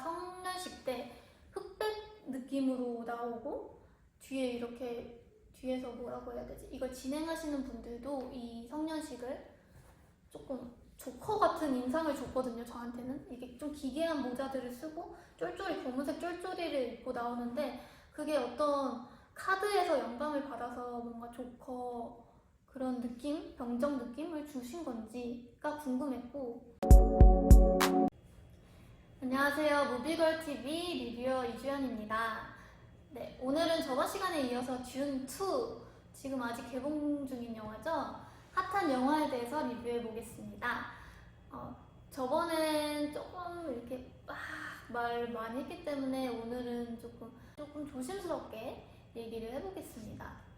성년식 때 흑백 느낌으로 나오고 뒤에 이렇게 뒤에서 뭐라고 해야 되지? 이걸 진행하시는 분들도 이 성년식을 조금 조커 같은 인상을 줬거든요. 저한테는 이게 좀 기괴한 모자들을 쓰고 쫄쫄이 검은색 쫄쫄이를 입고 나오는데 그게 어떤 카드에서 영감을 받아서 뭔가 조커 그런 느낌, 병정 느낌을 주신 건지가 궁금했고. 안녕하세요, 무비걸TV 리뷰어 이주연입니다. 네, 오늘은 저번 시간에 이어서 듄2, 지금 아직 개봉 중인 영화죠? 핫한 영화에 대해서 리뷰해 보겠습니다. 저번엔 조금 이렇게 말 많이 했기 때문에 오늘은 조금 조심스럽게 얘기를 해보겠습니다.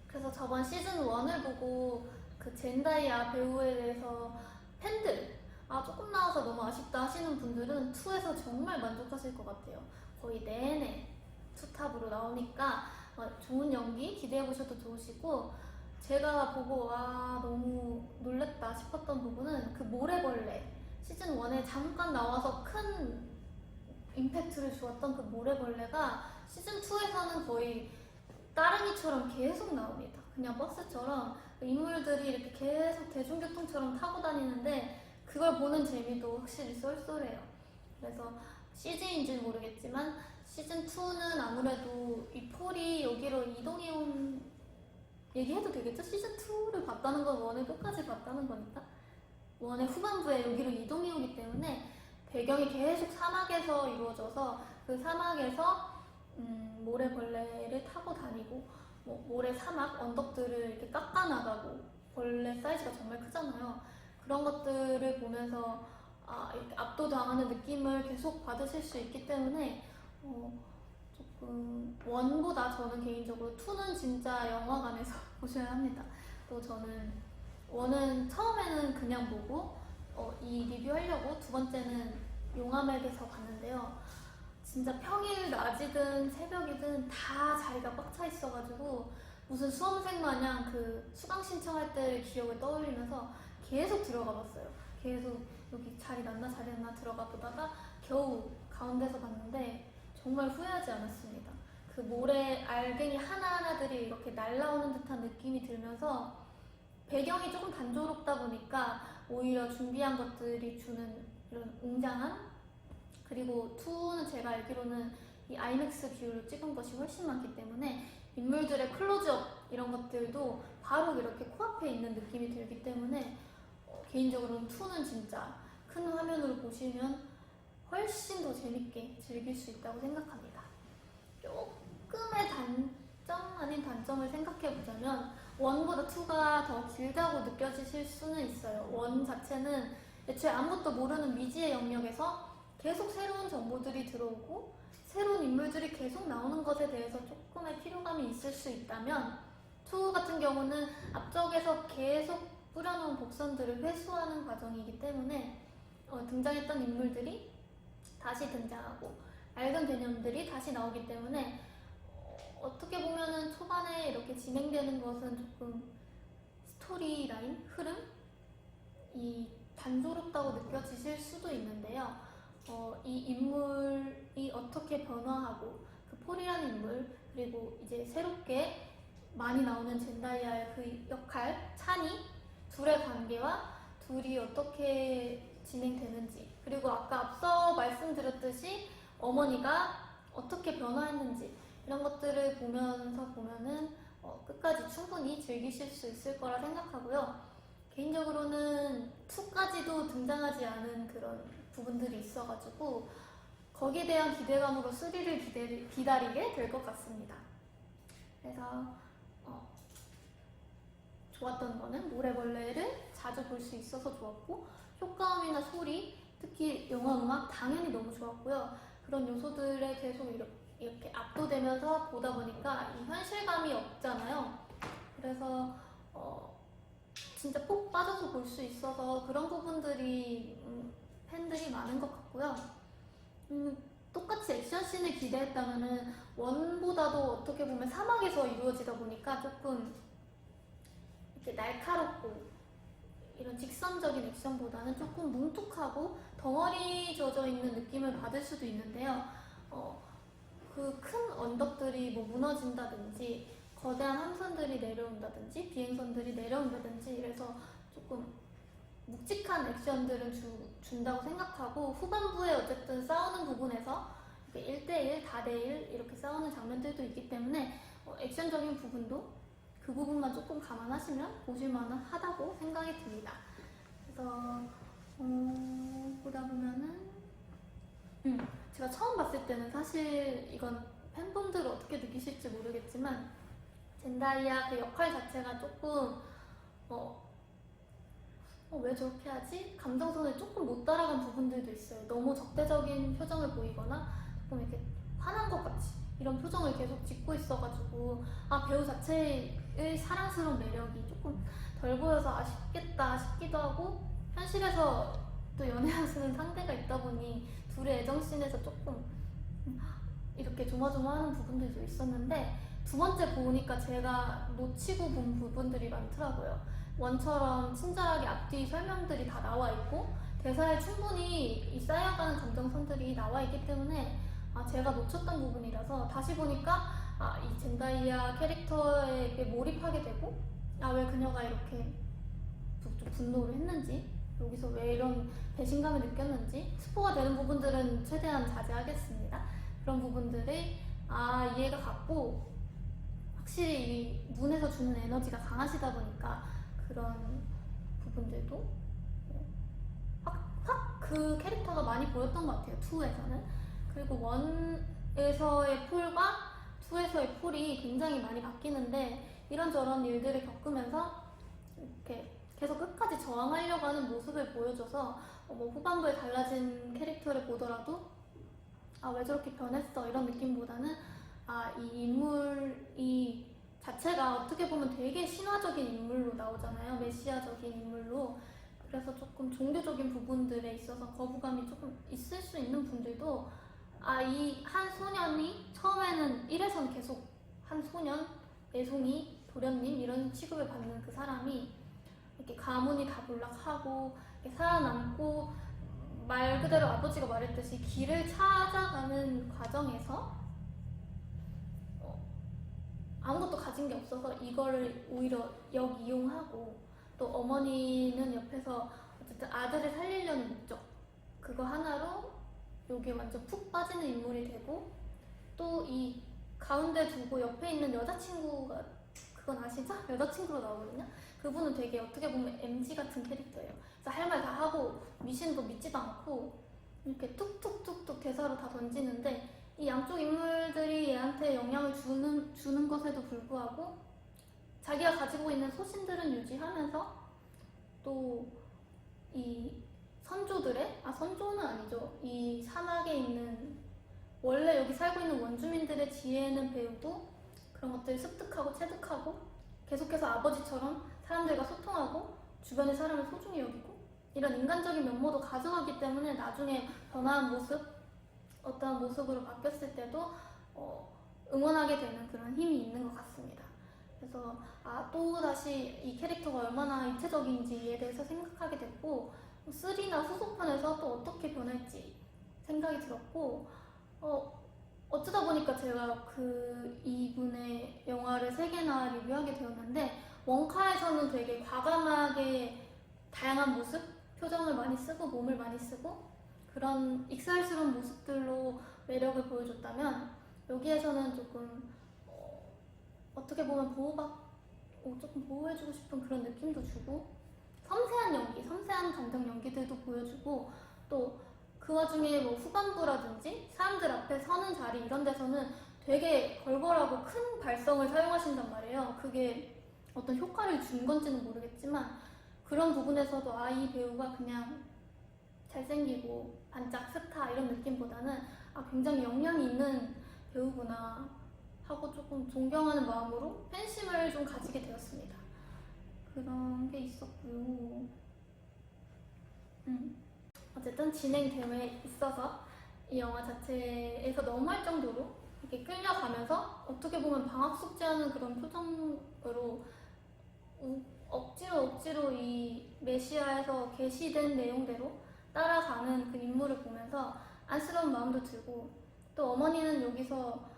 그래서 저번 시즌 1을 보고 그 젠다이아 배우에 대해서 팬들 조금 나와서 너무 아쉽다 하시는 분들은 2에서 정말 만족하실 것 같아요. 거의 내내 투탑으로 나오니까 좋은 연기 기대해보셔도 좋으시고, 제가 보고 너무 놀랬다 싶었던 부분은 그 모래벌레, 시즌 1에 잠깐 나와서 큰 임팩트를 주었던 그 모래벌레가 시즌 2에서는 거의 따릉이처럼 계속 나옵니다. 그냥 버스처럼 인물들이 이렇게 계속 대중교통처럼 타고 다니는데 그걸 보는 재미도 확실히 쏠쏠해요. 그래서 CG인지는 모르겠지만 시즌2는 아무래도 이 폴이 여기로 이동해온, 얘기해도 되겠죠? 시즌2를 봤다는 건 1을 끝까지 봤다는 거니까 1의 후반부에 여기로 이동해오기 때문에 배경이 계속 사막에서 이루어져서 그 사막에서 모래벌레를 타고 다니고 모래 사막 언덕들을 이렇게 깎아나가고, 벌레 사이즈가 정말 크잖아요. 그런 것들을 보면서 이렇게 압도당하는 느낌을 계속 받으실 수 있기 때문에 조금 1보다 저는 개인적으로 2는 진짜 영화관에서 보셔야 합니다. 또 저는 1은 처음에는 그냥 보고 이 리뷰하려고 두 번째는 용암에게서 봤는데요. 진짜 평일 낮이든 새벽이든 다 자리가 꽉 차 있어가지고 무슨 수험생 마냥 그 수강 신청할 때의 기억을 떠올리면서 계속 들어가 봤어요. 계속 여기 자리 났나 들어가 보다가 겨우 가운데서 봤는데 정말 후회하지 않았습니다. 그 모래 알갱이 하나하나들이 이렇게 날라오는 듯한 느낌이 들면서 배경이 조금 단조롭다 보니까 오히려 준비한 것들이 주는 이런 웅장함, 그리고 2는 제가 알기로는 이 아이맥스 기율로 찍은 것이 훨씬 많기 때문에 인물들의 클로즈업 이런 것들도 바로 이렇게 코앞에 있는 느낌이 들기 때문에 개인적으로는 2는 진짜 큰 화면으로 보시면 훨씬 더 재밌게 즐길 수 있다고 생각합니다. 조금의 단점 아닌 단점을 생각해보자면 1보다 2가 더 길다고 느껴지실 수는 있어요. 1 자체는 애초에 아무것도 모르는 미지의 영역에서 계속 새로운 정보들이 들어오고 새로운 인물들이 계속 나오는 것에 대해서 조금의 피로감이 있을 수 있다면, 2 같은 경우는 앞쪽에서 계속 뿌려놓은 복선들을 회수하는 과정이기 때문에 등장했던 인물들이 다시 등장하고 알던 개념들이 다시 나오기 때문에 어떻게 보면은 초반에 이렇게 진행되는 것은 조금 스토리 라인, 흐름이 단조롭다고 느껴지실 수도 있는데요. 이 인물이 어떻게 변화하고 그 폴이라는 인물, 그리고 이제 새롭게 많이 나오는 젠다이아의 그 역할, 찬이, 둘의 관계와 둘이 어떻게 진행되는지, 그리고 아까 앞서 말씀드렸듯이 어머니가 어떻게 변화했는지 이런 것들을 보면은 끝까지 충분히 즐기실 수 있을 거라 생각하고요. 개인적으로는 2까지도 등장하지 않은 그런 부분들이 있어가지고 거기에 대한 기대감으로 3를 기다리게 될 것 같습니다. 그래서 좋았던 거는 모래벌레를 자주 볼 수 있어서 좋았고, 효과음이나 소리, 특히 영화 음악 당연히 너무 좋았고요. 그런 요소들에 계속 이렇게 압도되면서 보다 보니까 이 현실감이 없잖아요. 그래서 진짜 꼭 빠져서 볼 수 있어서 그런 부분들이 팬들이 많은 것 같고요. 똑같이 액션씬을 기대했다면은 1보다도 어떻게 보면 사막에서 이루어지다 보니까 조금 이렇게 날카롭고 이런 직선적인 액션보다는 조금 뭉툭하고 덩어리 젖어 있는 느낌을 받을 수도 있는데요. 그 큰 언덕들이 뭐 무너진다든지 거대한 함선들이 내려온다든지 비행선들이 내려온다든지 이래서 조금 묵직한 액션들은 준다고 생각하고, 후반부에 어쨌든 싸우는 부분에서 1대1, 4대1 이렇게 싸우는 장면들도 있기 때문에 액션적인 부분도 그 부분만 조금 감안하시면 보실만은 하다고 생각이 듭니다. 그래서 보다 보면은 제가 처음 봤을 때는 사실 이건 팬분들은 어떻게 느끼실지 모르겠지만 젠다이아 그 역할 자체가 조금 왜 저렇게 하지? 감정선을 조금 못 따라간 부분들도 있어요. 너무 적대적인 표정을 보이거나 조금 이렇게 화난 것 같이 이런 표정을 계속 짓고 있어가지고 배우 자체의 사랑스러운 매력이 조금 덜 보여서 아쉽겠다 싶기도 하고, 현실에서 또 연애하시는 상대가 있다 보니 둘의 애정씬에서 조금 이렇게 조마조마하는 부분들도 있었는데, 두 번째 보니까 제가 놓치고 본 부분들이 많더라고요. 원처럼 친절하게 앞뒤 설명들이 다 나와 있고 대사에 충분히 이 쌓여가는 감정선들이 나와 있기 때문에 제가 놓쳤던 부분이라서 다시 보니까 이 젠다이아 캐릭터에 몰입하게 되고, 왜 그녀가 이렇게 좀 분노를 했는지, 여기서 왜 이런 배신감을 느꼈는지, 스포가 되는 부분들은 최대한 자제하겠습니다. 그런 부분들이 이해가 갔고, 확실히 이 문에서 주는 에너지가 강하시다 보니까 그런 부분들도 확 그 캐릭터가 많이 보였던 것 같아요, 2에서는. 그리고 1에서의 폴과 2에서의 폴이 굉장히 많이 바뀌는데, 이런저런 일들을 겪으면서 이렇게 계속 끝까지 저항하려고 하는 모습을 보여줘서 뭐 후반부에 달라진 캐릭터를 보더라도 왜 저렇게 변했어 이런 느낌보다는 이 인물이 자체가 어떻게 보면 되게 신화적인 인물로 나오잖아요. 메시아적인 인물로. 그래서 조금 종교적인 부분들에 있어서 거부감이 조금 있을 수 있는 분들도 이 한 소년이 처음에는 1회선 계속 한 소년, 애송이, 도련님 이런 취급을 받는 그 사람이 이렇게 가문이 다 몰락하고 이렇게 살아남고, 말 그대로 아버지가 말했듯이 길을 찾아가는 과정에서 아무것도 가진 게 없어서 이거를 오히려 역이용하고, 또 어머니는 옆에서 어쨌든 아들을 살리려는 목적 그거 하나로 여기에 완전 푹 빠지는 인물이 되고, 또 이 가운데 두고 옆에 있는 여자친구가, 그건 아시죠? 여자친구로 나오거든요. 그분은 되게 어떻게 보면 MG 같은 캐릭터예요. 그래서 할 말 다 하고 미신도 믿지도 않고 이렇게 툭툭툭툭 대사로 다 던지는데, 이 양쪽 인물들이 얘한테 영향을 주는 것에도 불구하고 자기가 가지고 있는 소신들은 유지하면서, 또 이 선조들의 선조는 아니죠, 이 사막에 있는 원래 여기 살고 있는 원주민들의 지혜는 배우고, 그런 것들을 습득하고 체득하고 계속해서 아버지처럼 사람들과 소통하고 주변의 사람을 소중히 여기고, 이런 인간적인 면모도 가져가기 때문에 나중에 변화한 모습, 어떠한 모습으로 바뀌었을 때도 응원하게 되는 그런 힘이 있는 것 같습니다. 그래서 또다시 이 캐릭터가 얼마나 입체적인지에 대해서 생각하게 됐고, 3나 후속편에서 또 어떻게 변할지 생각이 들었고, 어쩌다 보니까 제가 이분의 영화를 3개나 리뷰하게 되었는데, 원카에서는 되게 과감하게 다양한 모습, 표정을 많이 쓰고 몸을 많이 쓰고 그런 익살스러운 모습들로 매력을 보여줬다면, 여기에서는 조금 어떻게 보면 조금 보호해주고 싶은 그런 느낌도 주고, 섬세한 연기, 섬세한 감정 연기들도 보여주고, 또 그 와중에 뭐 후반부라든지 사람들 앞에 서는 자리 이런 데서는 되게 걸걸하고 큰 발성을 사용하신단 말이에요. 그게 어떤 효과를 준 건지는 모르겠지만, 그런 부분에서도 이 배우가 그냥 잘생기고 반짝 스타 이런 느낌보다는 굉장히 역량이 있는 배우구나 하고 조금 존경하는 마음으로 팬심을 좀 가지게 되었습니다. 그런 게 있었고요. 어쨌든 진행됨에 있어서 이 영화 자체에서 넘어갈 정도로 이렇게 끌려가면서 어떻게 보면 방학 숙제하는 그런 표정으로 억지로 이 메시아에서 계시된 내용대로 따라가는 그 인물을 보면서 안쓰러운 마음도 들고, 또 어머니는 여기서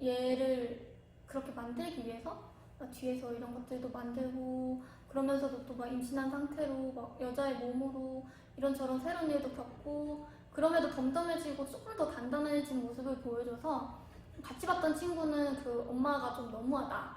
얘를 그렇게 만들기 위해서 막 뒤에서 이런 것들도 만들고, 그러면서도 또 막 임신한 상태로 막 여자의 몸으로 이런저런 새로운 일도 겪고, 그럼에도 덤덤해지고 조금 더 단단해진 모습을 보여줘서 같이 봤던 친구는 그 엄마가 좀 너무하다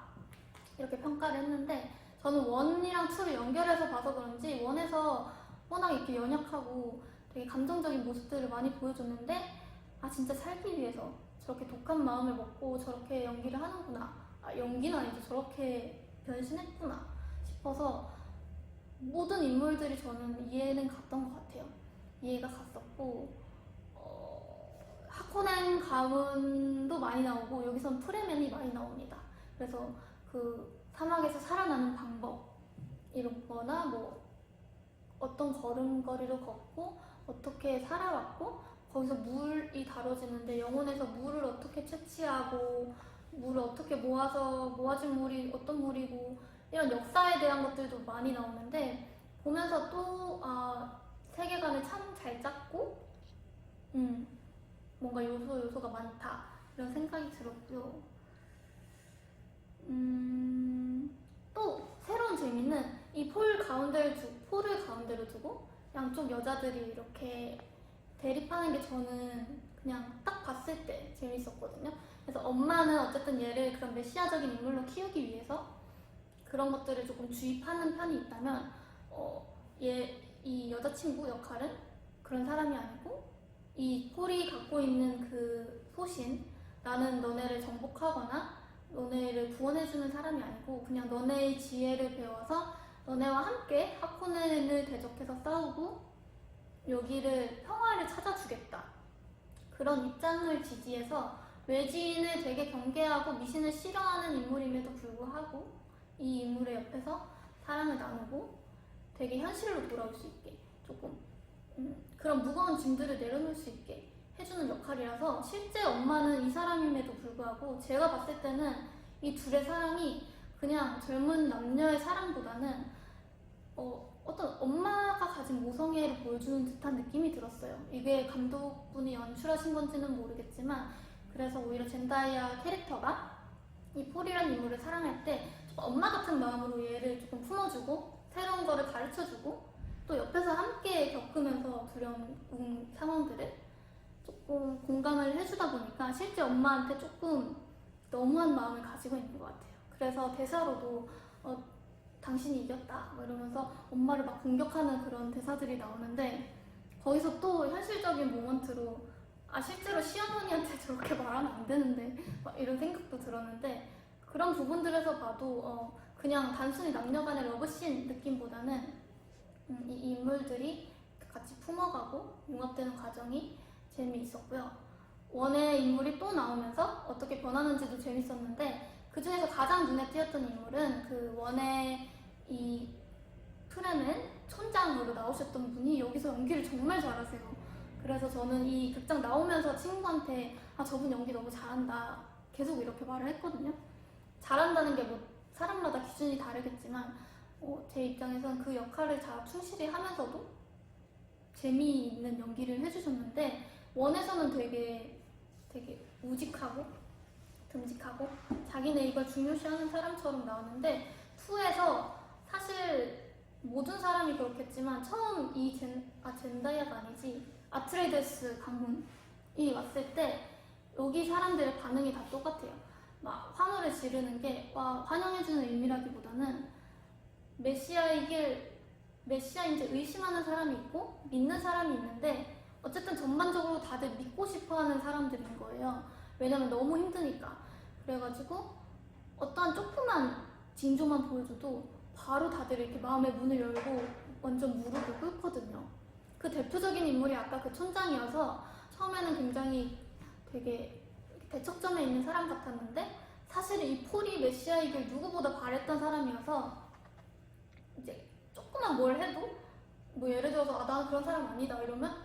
이렇게 평가를 했는데, 저는 원이랑 투를 연결해서 봐서 그런지 원에서 워낙 이렇게 연약하고 되게 감정적인 모습들을 많이 보여줬는데, 아 진짜 살기 위해서 저렇게 독한 마음을 먹고 저렇게 연기를 하는구나, 아 연기는 아니죠, 저렇게 변신했구나 싶어서 모든 인물들이 저는 이해는 갔던 것 같아요. 이해가 갔었고, 하코넨 가문도 많이 나오고 여기선 프레맨이 많이 나옵니다. 그래서 그 사막에서 살아나는 방법 이런 거나 뭐 어떤 걸음걸이를 걷고 어떻게 살아왔고, 거기서 물이 다뤄지는데 영혼에서 물을 어떻게 채취하고 물을 어떻게 모아서 모아진 물이 어떤 물이고, 이런 역사에 대한 것들도 많이 나오는데 보면서 또 세계관을 참 잘 짰고 뭔가 요소가 많다 이런 생각이 들었고요. 또 새로운 재미는 이 폴을 가운데로 두고 양쪽 여자들이 이렇게 대립하는 게 저는 그냥 딱 봤을 때 재밌었거든요. 그래서 엄마는 어쨌든 얘를 그런 메시아적인 인물로 키우기 위해서 그런 것들을 조금 주입하는 편이 있다면, 이 여자친구 역할은 그런 사람이 아니고, 이 폴이 갖고 있는 그 소신, 나는 너네를 정복하거나 너네를 구원해주는 사람이 아니고 그냥 너네의 지혜를 배워서 너네와 함께 하코넨을 대적해서 싸우고 여기를 평화를 찾아주겠다, 그런 입장을 지지해서 외지인을 되게 경계하고 미신을 싫어하는 인물임에도 불구하고 이 인물의 옆에서 사랑을 나누고 되게 현실로 돌아올 수 있게 조금 그런 무거운 짐들을 내려놓을 수 있게 해주는 역할이라서, 실제 엄마는 이 사람임에도 불구하고 제가 봤을 때는 이 둘의 사랑이 그냥 젊은 남녀의 사랑보다는 어떤 엄마가 가진 모성애를 보여주는 듯한 느낌이 들었어요. 이게 감독분이 연출하신 건지는 모르겠지만, 그래서 오히려 젠다이아 캐릭터가 이 폴이라는 인물을 사랑할 때 엄마 같은 마음으로 얘를 조금 품어주고 새로운 거를 가르쳐주고, 또 옆에서 함께 겪으면서 두려운 상황들을 조금 공감을 해주다 보니까 실제 엄마한테 조금 너무한 마음을 가지고 있는 것 같아요. 그래서 대사로도 당신이 이겼다 뭐 이러면서 엄마를 막 공격하는 그런 대사들이 나오는데, 거기서 또 현실적인 모먼트로 실제로 시어머니한테 저렇게 말하면 안 되는데 막 이런 생각도 들었는데, 그런 부분들에서 봐도 그냥 단순히 남녀간의 러브씬 느낌보다는 이 인물들이 같이 품어가고 융합되는 과정이 재미있었고요. 원의 인물이 또 나오면서 어떻게 변하는지도 재밌었는데, 그 중에서 가장 눈에 띄었던 인물은 그 원의 이 프레맨 촌장으로 나오셨던 분이 여기서 연기를 정말 잘하세요. 그래서 저는 이 극장 나오면서 친구한테 저분 연기 너무 잘한다 계속 이렇게 말을 했거든요. 잘한다는 게 뭐 사람마다 기준이 다르겠지만 제 입장에선 그 역할을 잘 충실히 하면서도 재미있는 연기를 해주셨는데, 원에서는 되게 우직하고 듬직하고 자기네 이걸 중요시하는 사람처럼 나오는데, 2에서 사실 모든 사람이 그렇겠지만 처음 이 젠다이아가 아니지 아트레이데스 가문이 왔을 때 여기 사람들의 반응이 다 똑같아요. 막 환호를 지르는 게 환영해주는 의미라기보다는 메시아인지 의심하는 사람이 있고 믿는 사람이 있는데, 어쨌든 전반적으로 다들 믿고 싶어하는 사람들인 거예요. 왜냐면 너무 힘드니까. 그래가지고 어떠한 조그만 징조만 보여줘도 바로 다들 이렇게 마음의 문을 열고 완전 무릎을 꿇거든요. 그 대표적인 인물이 아까 그 촌장이어서 처음에는 굉장히 되게 대척점에 있는 사람 같았는데, 사실 이 폴이 메시아이길 누구보다 바랬던 사람이어서 이제 조그만 뭘 해도 뭐 예를 들어서 나 그런 사람 아니다 이러면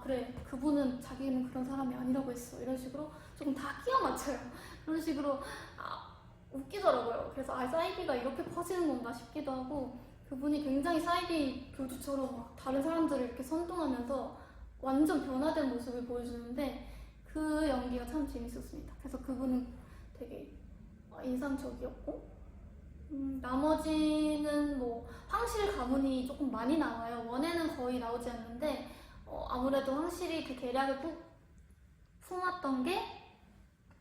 그래 그분은 자기는 그런 사람이 아니라고 했어 이런 식으로 조금 다 끼워 맞춰요. 그런 식으로 웃기더라고요. 그래서 사이비가 이렇게 퍼지는 건가 싶기도 하고, 그분이 굉장히 사이비 교주처럼 막 다른 사람들을 이렇게 선동하면서 완전 변화된 모습을 보여주는데 그 연기가 참 재밌었습니다. 그래서 그분은 되게 인상적이었고, 나머지는 뭐 황실 가문이 조금 많이 나와요. 원에는 거의 나오지 않는데 아무래도 황실이 그 계략을 품었던 게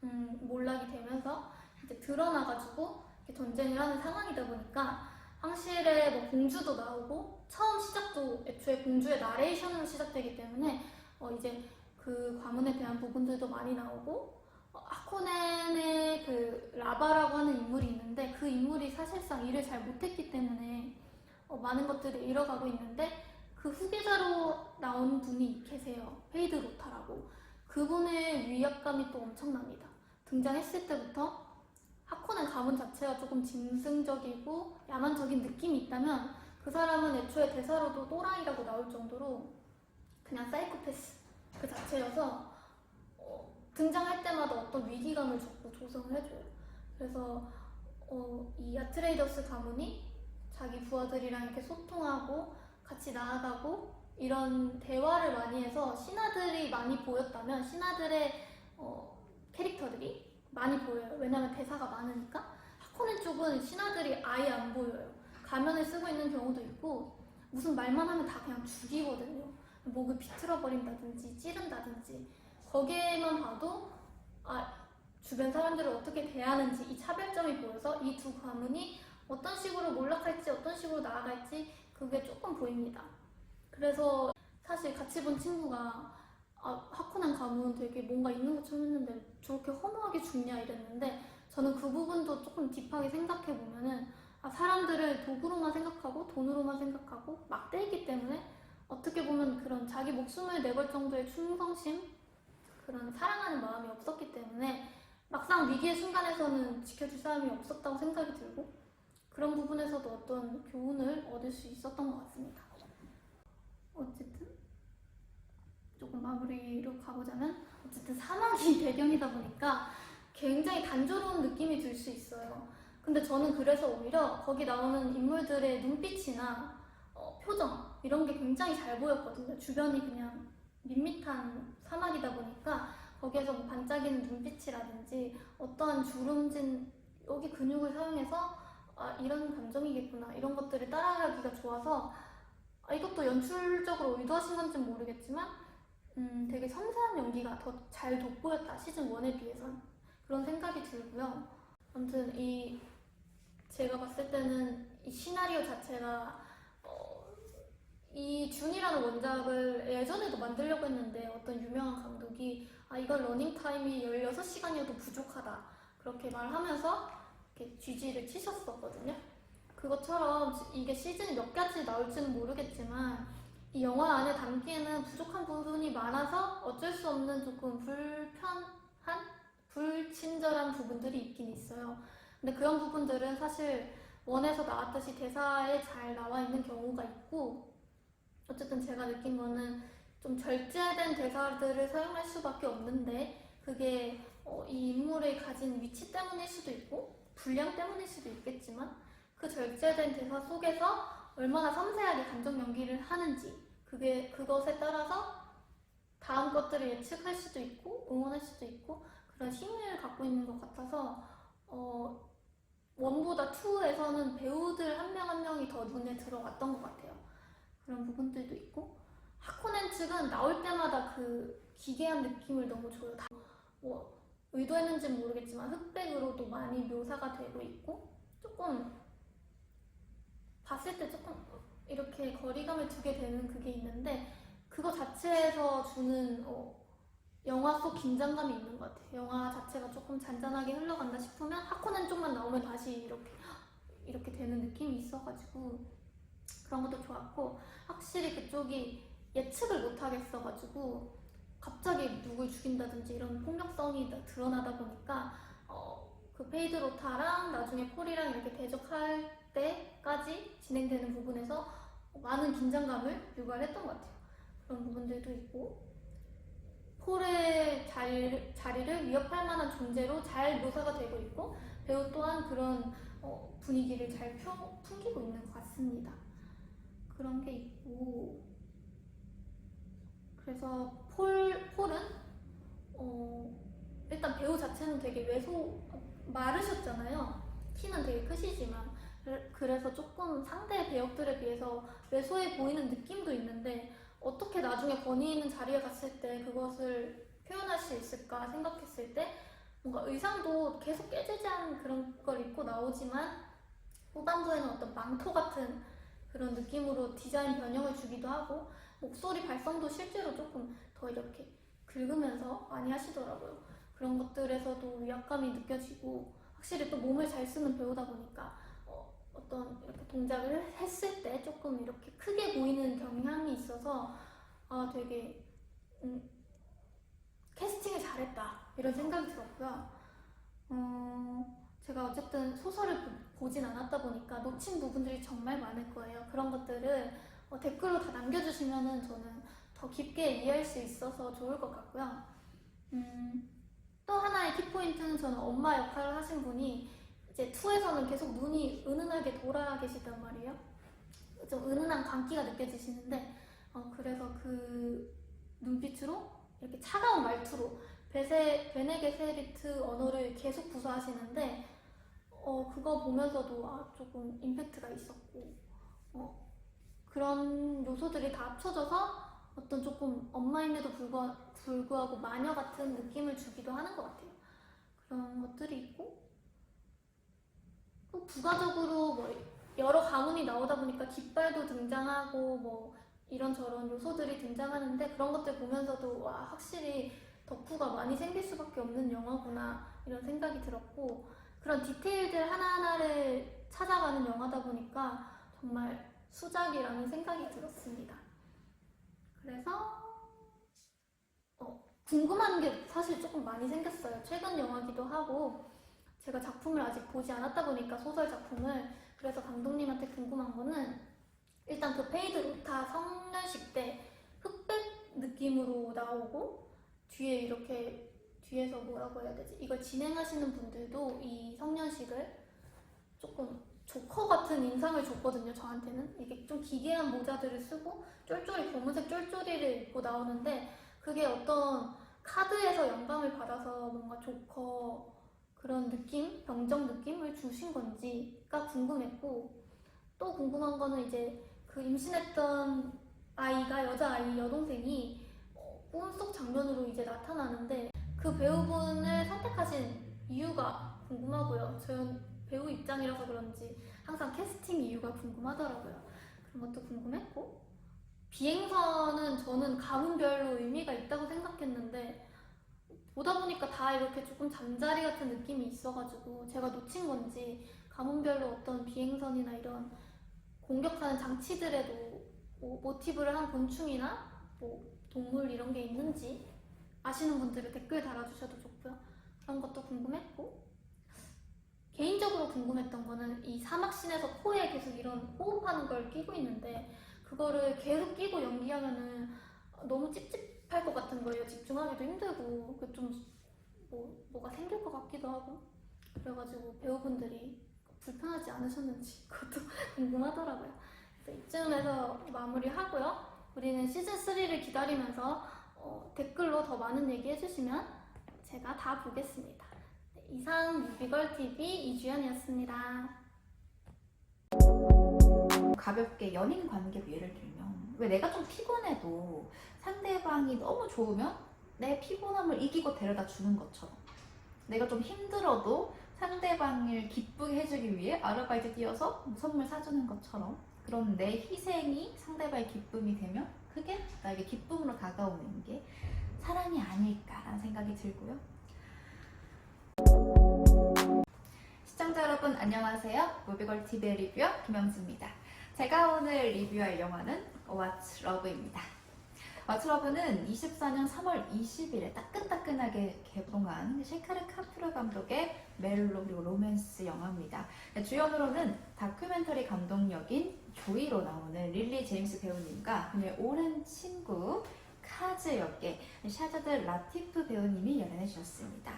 몰락이 되면서 이제 드러나가지고 전쟁을 하는 상황이다 보니까 황실의 뭐 공주도 나오고, 처음 시작도 애초에 공주의 나레이션으로 시작되기 때문에 이제 그 과문에 대한 부분들도 많이 나오고, 하코넨의 그 라바라고 하는 인물이 있는데 그 인물이 사실상 일을 잘 못했기 때문에 많은 것들을 잃어가고 있는데, 그 후계자로 나온 분이 계세요. 페이드 로타라고. 그분의 위압감이 또 엄청납니다. 등장했을 때부터 하코넨 가문 자체가 조금 짐승적이고 야만적인 느낌이 있다면, 그 사람은 애초에 대사로도 또라이라고 나올 정도로 그냥 사이코패스 그 자체여서 등장할 때마다 어떤 위기감을 자꾸 조성을 해줘요. 그래서 이 아트레이더스 가문이 자기 부하들이랑 이렇게 소통하고 같이 나아가고 이런 대화를 많이 해서 신하들이 많이 보였다면, 신하들의 캐릭터들이 많이 보여요. 왜냐면 대사가 많으니까. 하코넨 쪽은 신하들이 아예 안 보여요. 가면을 쓰고 있는 경우도 있고, 무슨 말만 하면 다 그냥 죽이거든요. 목을 비틀어 버린다든지 찌른다든지. 거기에만 봐도 주변 사람들을 어떻게 대하는지 이 차별점이 보여서 이 두 가문이 어떤 식으로 몰락할지 어떤 식으로 나아갈지 그게 조금 보입니다. 그래서 사실 같이 본 친구가 하코넨 가문 되게 뭔가 있는 것처럼 했는데 저렇게 허무하게 죽냐 이랬는데, 저는 그 부분도 조금 딥하게 생각해보면은 사람들을 도구로만 생각하고 돈으로만 생각하고 막대기 때문에 어떻게 보면 그런 자기 목숨을 내걸 정도의 충성심, 그런 사랑하는 마음이 없었기 때문에 막상 위기의 순간에서는 지켜줄 사람이 없었다고 생각이 들고, 그런 부분에서도 어떤 교훈을 얻을 수 있었던 것 같습니다. 어쨌든 조금 마무리로 가보자면, 어쨌든 사막이 배경이다 보니까 굉장히 단조로운 느낌이 들 수 있어요. 근데 저는 그래서 오히려 거기 나오는 인물들의 눈빛이나 표정 이런 게 굉장히 잘 보였거든요. 주변이 그냥 밋밋한 사막이다 보니까 거기에서 뭐 반짝이는 눈빛이라든지 어떠한 주름진 여기 근육을 사용해서 이런 감정이겠구나 이런 것들을 따라가기가 좋아서, 이것도 연출적으로 의도하신 건지는 모르겠지만 되게 섬세한 연기가 더 잘 돋보였다, 시즌 1에 비해선. 그런 생각이 들고요. 아무튼 제가 봤을 때는 이 시나리오 자체가 이 준이라는 원작을 예전에도 만들려고 했는데 어떤 유명한 감독이 이걸 러닝타임이 16시간이어도 부족하다 그렇게 말하면서 이렇게 GG를 치셨었거든요. 그것처럼 이게 시즌이 몇 가지 나올지는 모르겠지만 이 영화 안에 담기에는 부족한 부분이 많아서 어쩔 수 없는 조금 불친절한 부분들이 있긴 있어요. 근데 그런 부분들은 사실 원에서 나왔듯이 대사에 잘 나와 있는 경우가 있고, 어쨌든 제가 느낀 거는 좀 절제된 대사들을 사용할 수밖에 없는데, 그게 이 인물의 가진 위치 때문일 수도 있고 분량 때문일 수도 있겠지만, 그 절제된 대사 속에서 얼마나 섬세하게 감정 연기를 하는지 그것에 따라서 다음 것들을 예측할 수도 있고 응원할 수도 있고 그런 힘을 갖고 있는 것 같아서 원보다 2에서는 배우들 한 명 한 명이 더 눈에 들어왔던 것 같아요. 그런 부분들도 있고, 하코넨 측은 나올 때마다 그 기괴한 느낌을 너무 줘요. 뭐 의도했는지는 모르겠지만 흑백으로도 많이 묘사가 되고 있고, 조금 봤을 때 조금 이렇게 거리감을 두게 되는 그게 있는데, 그거 자체에서 주는 영화 속 긴장감이 있는 것 같아요. 영화 자체가 조금 잔잔하게 흘러간다 싶으면 하코넨 쪽만 나오면 다시 이렇게 되는 느낌이 있어가지고 그런 것도 좋았고, 확실히 그쪽이 예측을 못하겠어가지고 갑자기 누굴 죽인다든지 이런 폭력성이 드러나다 보니까 그 페이드 로타랑 나중에 폴이랑 이렇게 대적할 때까지 진행되는 부분에서 많은 긴장감을 유발했던 것 같아요. 그런 부분들도 있고, 폴의 자리를 위협할 만한 존재로 잘 묘사가 되고 있고, 배우 또한 그런 분위기를 잘 풍기고 있는 것 같습니다. 그런 게 있고, 그래서 폴은 일단 배우 자체는 되게 마르셨잖아요. 키는 되게 크시지만. 그래서 조금 상대 배역들에 비해서 왜소해 보이는 느낌도 있는데, 어떻게 나중에 권위 있는 자리에 갔을 때 그것을 표현할 수 있을까 생각했을 때 뭔가 의상도 계속 깨지지 않은 그런 걸 입고 나오지만 후반부에는 어떤 망토 같은 그런 느낌으로 디자인 변형을 주기도 하고, 목소리 발성도 실제로 조금 더 이렇게 긁으면서 많이 하시더라고요. 그런 것들에서도 위압감이 느껴지고, 확실히 또 몸을 잘 쓰는 배우다 보니까 어떤 이렇게 동작을 했을 때 조금 이렇게 크게 보이는 경향이 있어서 되게 캐스팅을 잘했다 이런 생각이 들었고요. 제가 어쨌든 소설을 보진 않았다 보니까 놓친 부분들이 정말 많을 거예요. 그런 것들을 댓글로 다 남겨주시면은 저는 더 깊게 이해할 수 있어서 좋을 것 같고요. 또 하나의 키포인트는 저는 엄마 역할을 하신 분이 이제 2에서는 계속 눈이 은은하게 돌아 계시단 말이에요. 좀 은은한 광기가 느껴지시는데 그래서 그 눈빛으로 이렇게 차가운 말투로 베네 게세리트 언어를 계속 구사하시는데 그거 보면서도 조금 임팩트가 있었고, 그런 요소들이 다 합쳐져서 어떤 조금 엄마임에도 불구하고 마녀 같은 느낌을 주기도 하는 것 같아요. 그런 것들이 있고, 또 부가적으로 뭐 여러 가문이 나오다 보니까 깃발도 등장하고 뭐 이런저런 요소들이 등장하는데, 그런 것들 보면서도 와, 확실히 덕후가 많이 생길 수밖에 없는 영화구나 이런 생각이 들었고, 그런 디테일들 하나하나를 찾아가는 영화다 보니까 정말 수작이라는 생각이 들었습니다. 그래서 궁금한 게 사실 조금 많이 생겼어요. 최근 영화기도 하고 제가 작품을 아직 보지 않았다 보니까, 소설 작품을. 그래서 감독님한테 궁금한 거는, 일단 그 페이드 로타 성년식 때 흑백 느낌으로 나오고, 뒤에 이렇게 뒤에서 뭐라고 해야 되지? 이걸 진행하시는 분들도 이 성년식을 조금 조커 같은 인상을 줬거든요, 저한테는. 이게 좀 기괴한 모자들을 쓰고 검은색 쫄쫄이를 입고 나오는데, 그게 어떤 카드에서 영감을 받아서 뭔가 조커 그런 느낌, 병정 느낌을 주신 건지가 궁금했고, 또 궁금한 거는 이제 그 임신했던 아이가, 여자아이, 여동생이 꿈속 장면으로 이제 나타나는데, 그 배우분을 선택하신 이유가 궁금하고요. 저는 배우 입장이라서 그런지 항상 캐스팅 이유가 궁금하더라고요. 그런 것도 궁금했고, 비행선은 저는 가문별로 의미가 있다고 생각했는데 보다 보니까 다 이렇게 조금 잠자리 같은 느낌이 있어가지고 제가 놓친 건지, 가문별로 어떤 비행선이나 이런 공격하는 장치들에도 뭐 모티브를 한 곤충이나 뭐 동물 이런 게 있는지 아시는 분들은 댓글 달아주셔도 좋고요. 그런 것도 궁금했고, 개인적으로 궁금했던 거는 이 사막신에서 코에 계속 이런 호흡하는 걸 끼고 있는데, 그거를 계속 끼고 연기하면은 너무 찝찝할 것 같은 거예요. 집중하기도 힘들고, 좀 뭐가 생길 것 같기도 하고. 그래가지고 배우분들이 불편하지 않으셨는지 그것도 궁금하더라고요. 그래서 이쯤에서 마무리하고요. 우리는 시즌3를 기다리면서 댓글로 더 많은 얘기 해주시면 제가 다 보겠습니다. 네, 이상 뮤비걸TV 이주연이었습니다. 가볍게 연인 관계로 예를 들면, 왜 내가 좀 피곤해도 상대방이 너무 좋으면 내 피곤함을 이기고 데려다 주는 것처럼, 내가 좀 힘들어도 상대방을 기쁘게 해주기 위해 아르바이트 뛰어서 선물 사주는 것처럼, 그런 내 희생이 상대방의 기쁨이 되면 그게 나에게 기쁨으로 다가오는 게 사랑이 아닐까라는 생각이 들고요. 시청자 여러분 안녕하세요. 무비걸TV의 리뷰어 김영수입니다. 제가 오늘 리뷰할 영화는 What's Love입니다. What's Love는 24년 3월 20일에 따끈따끈하게 개봉한 셰카르 카프르 감독의 멜로 그리고 로맨스 영화입니다. 주연으로는 다큐멘터리 감독 역인 조이로 나오는 릴리 제임스 배우님과 그녀의 오랜 친구 카즈 역의 샤자드 라티프 배우님이 열연해 주셨습니다.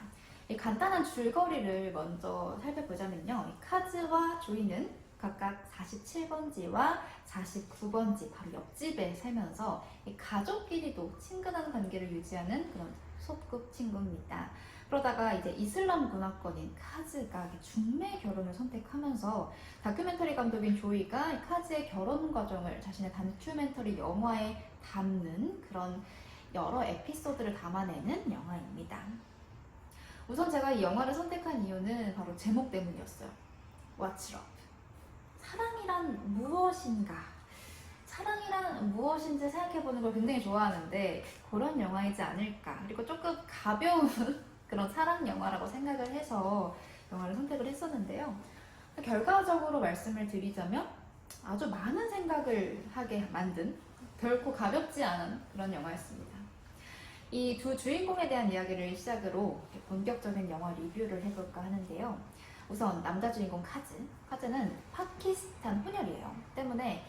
이 간단한 줄거리를 먼저 살펴보자면요. 이 카즈와 조이는 각각 47번지와 49번지 바로 옆집에 살면서 이 가족끼리도 친근한 관계를 유지하는 그런 소꿉 친구입니다. 그러다가 이제 이슬람 문화권인 카즈가 중매 결혼을 선택하면서 다큐멘터리 감독인 조이가 카즈의 결혼 과정을 자신의 다큐멘터리 영화에 담는 그런 여러 에피소드를 담아내는 영화입니다. 우선 제가 이 영화를 선택한 이유는 바로 제목 때문이었어요. What's Love? 사랑이란 무엇인가? 사랑이란 무엇인지 생각해보는 걸 굉장히 좋아하는데 그런 영화이지 않을까? 그리고 조금 가벼운 그런 사랑 영화라고 생각을 해서 영화를 선택을 했었는데요. 결과적으로 말씀을 드리자면 아주 많은 생각을 하게 만든 결코 가볍지 않은 그런 영화였습니다. 이 두 주인공에 대한 이야기를 시작으로 본격적인 영화 리뷰를 해볼까 하는데요. 우선 남자 주인공 카즈는 파키스탄 혼혈이에요. 때문에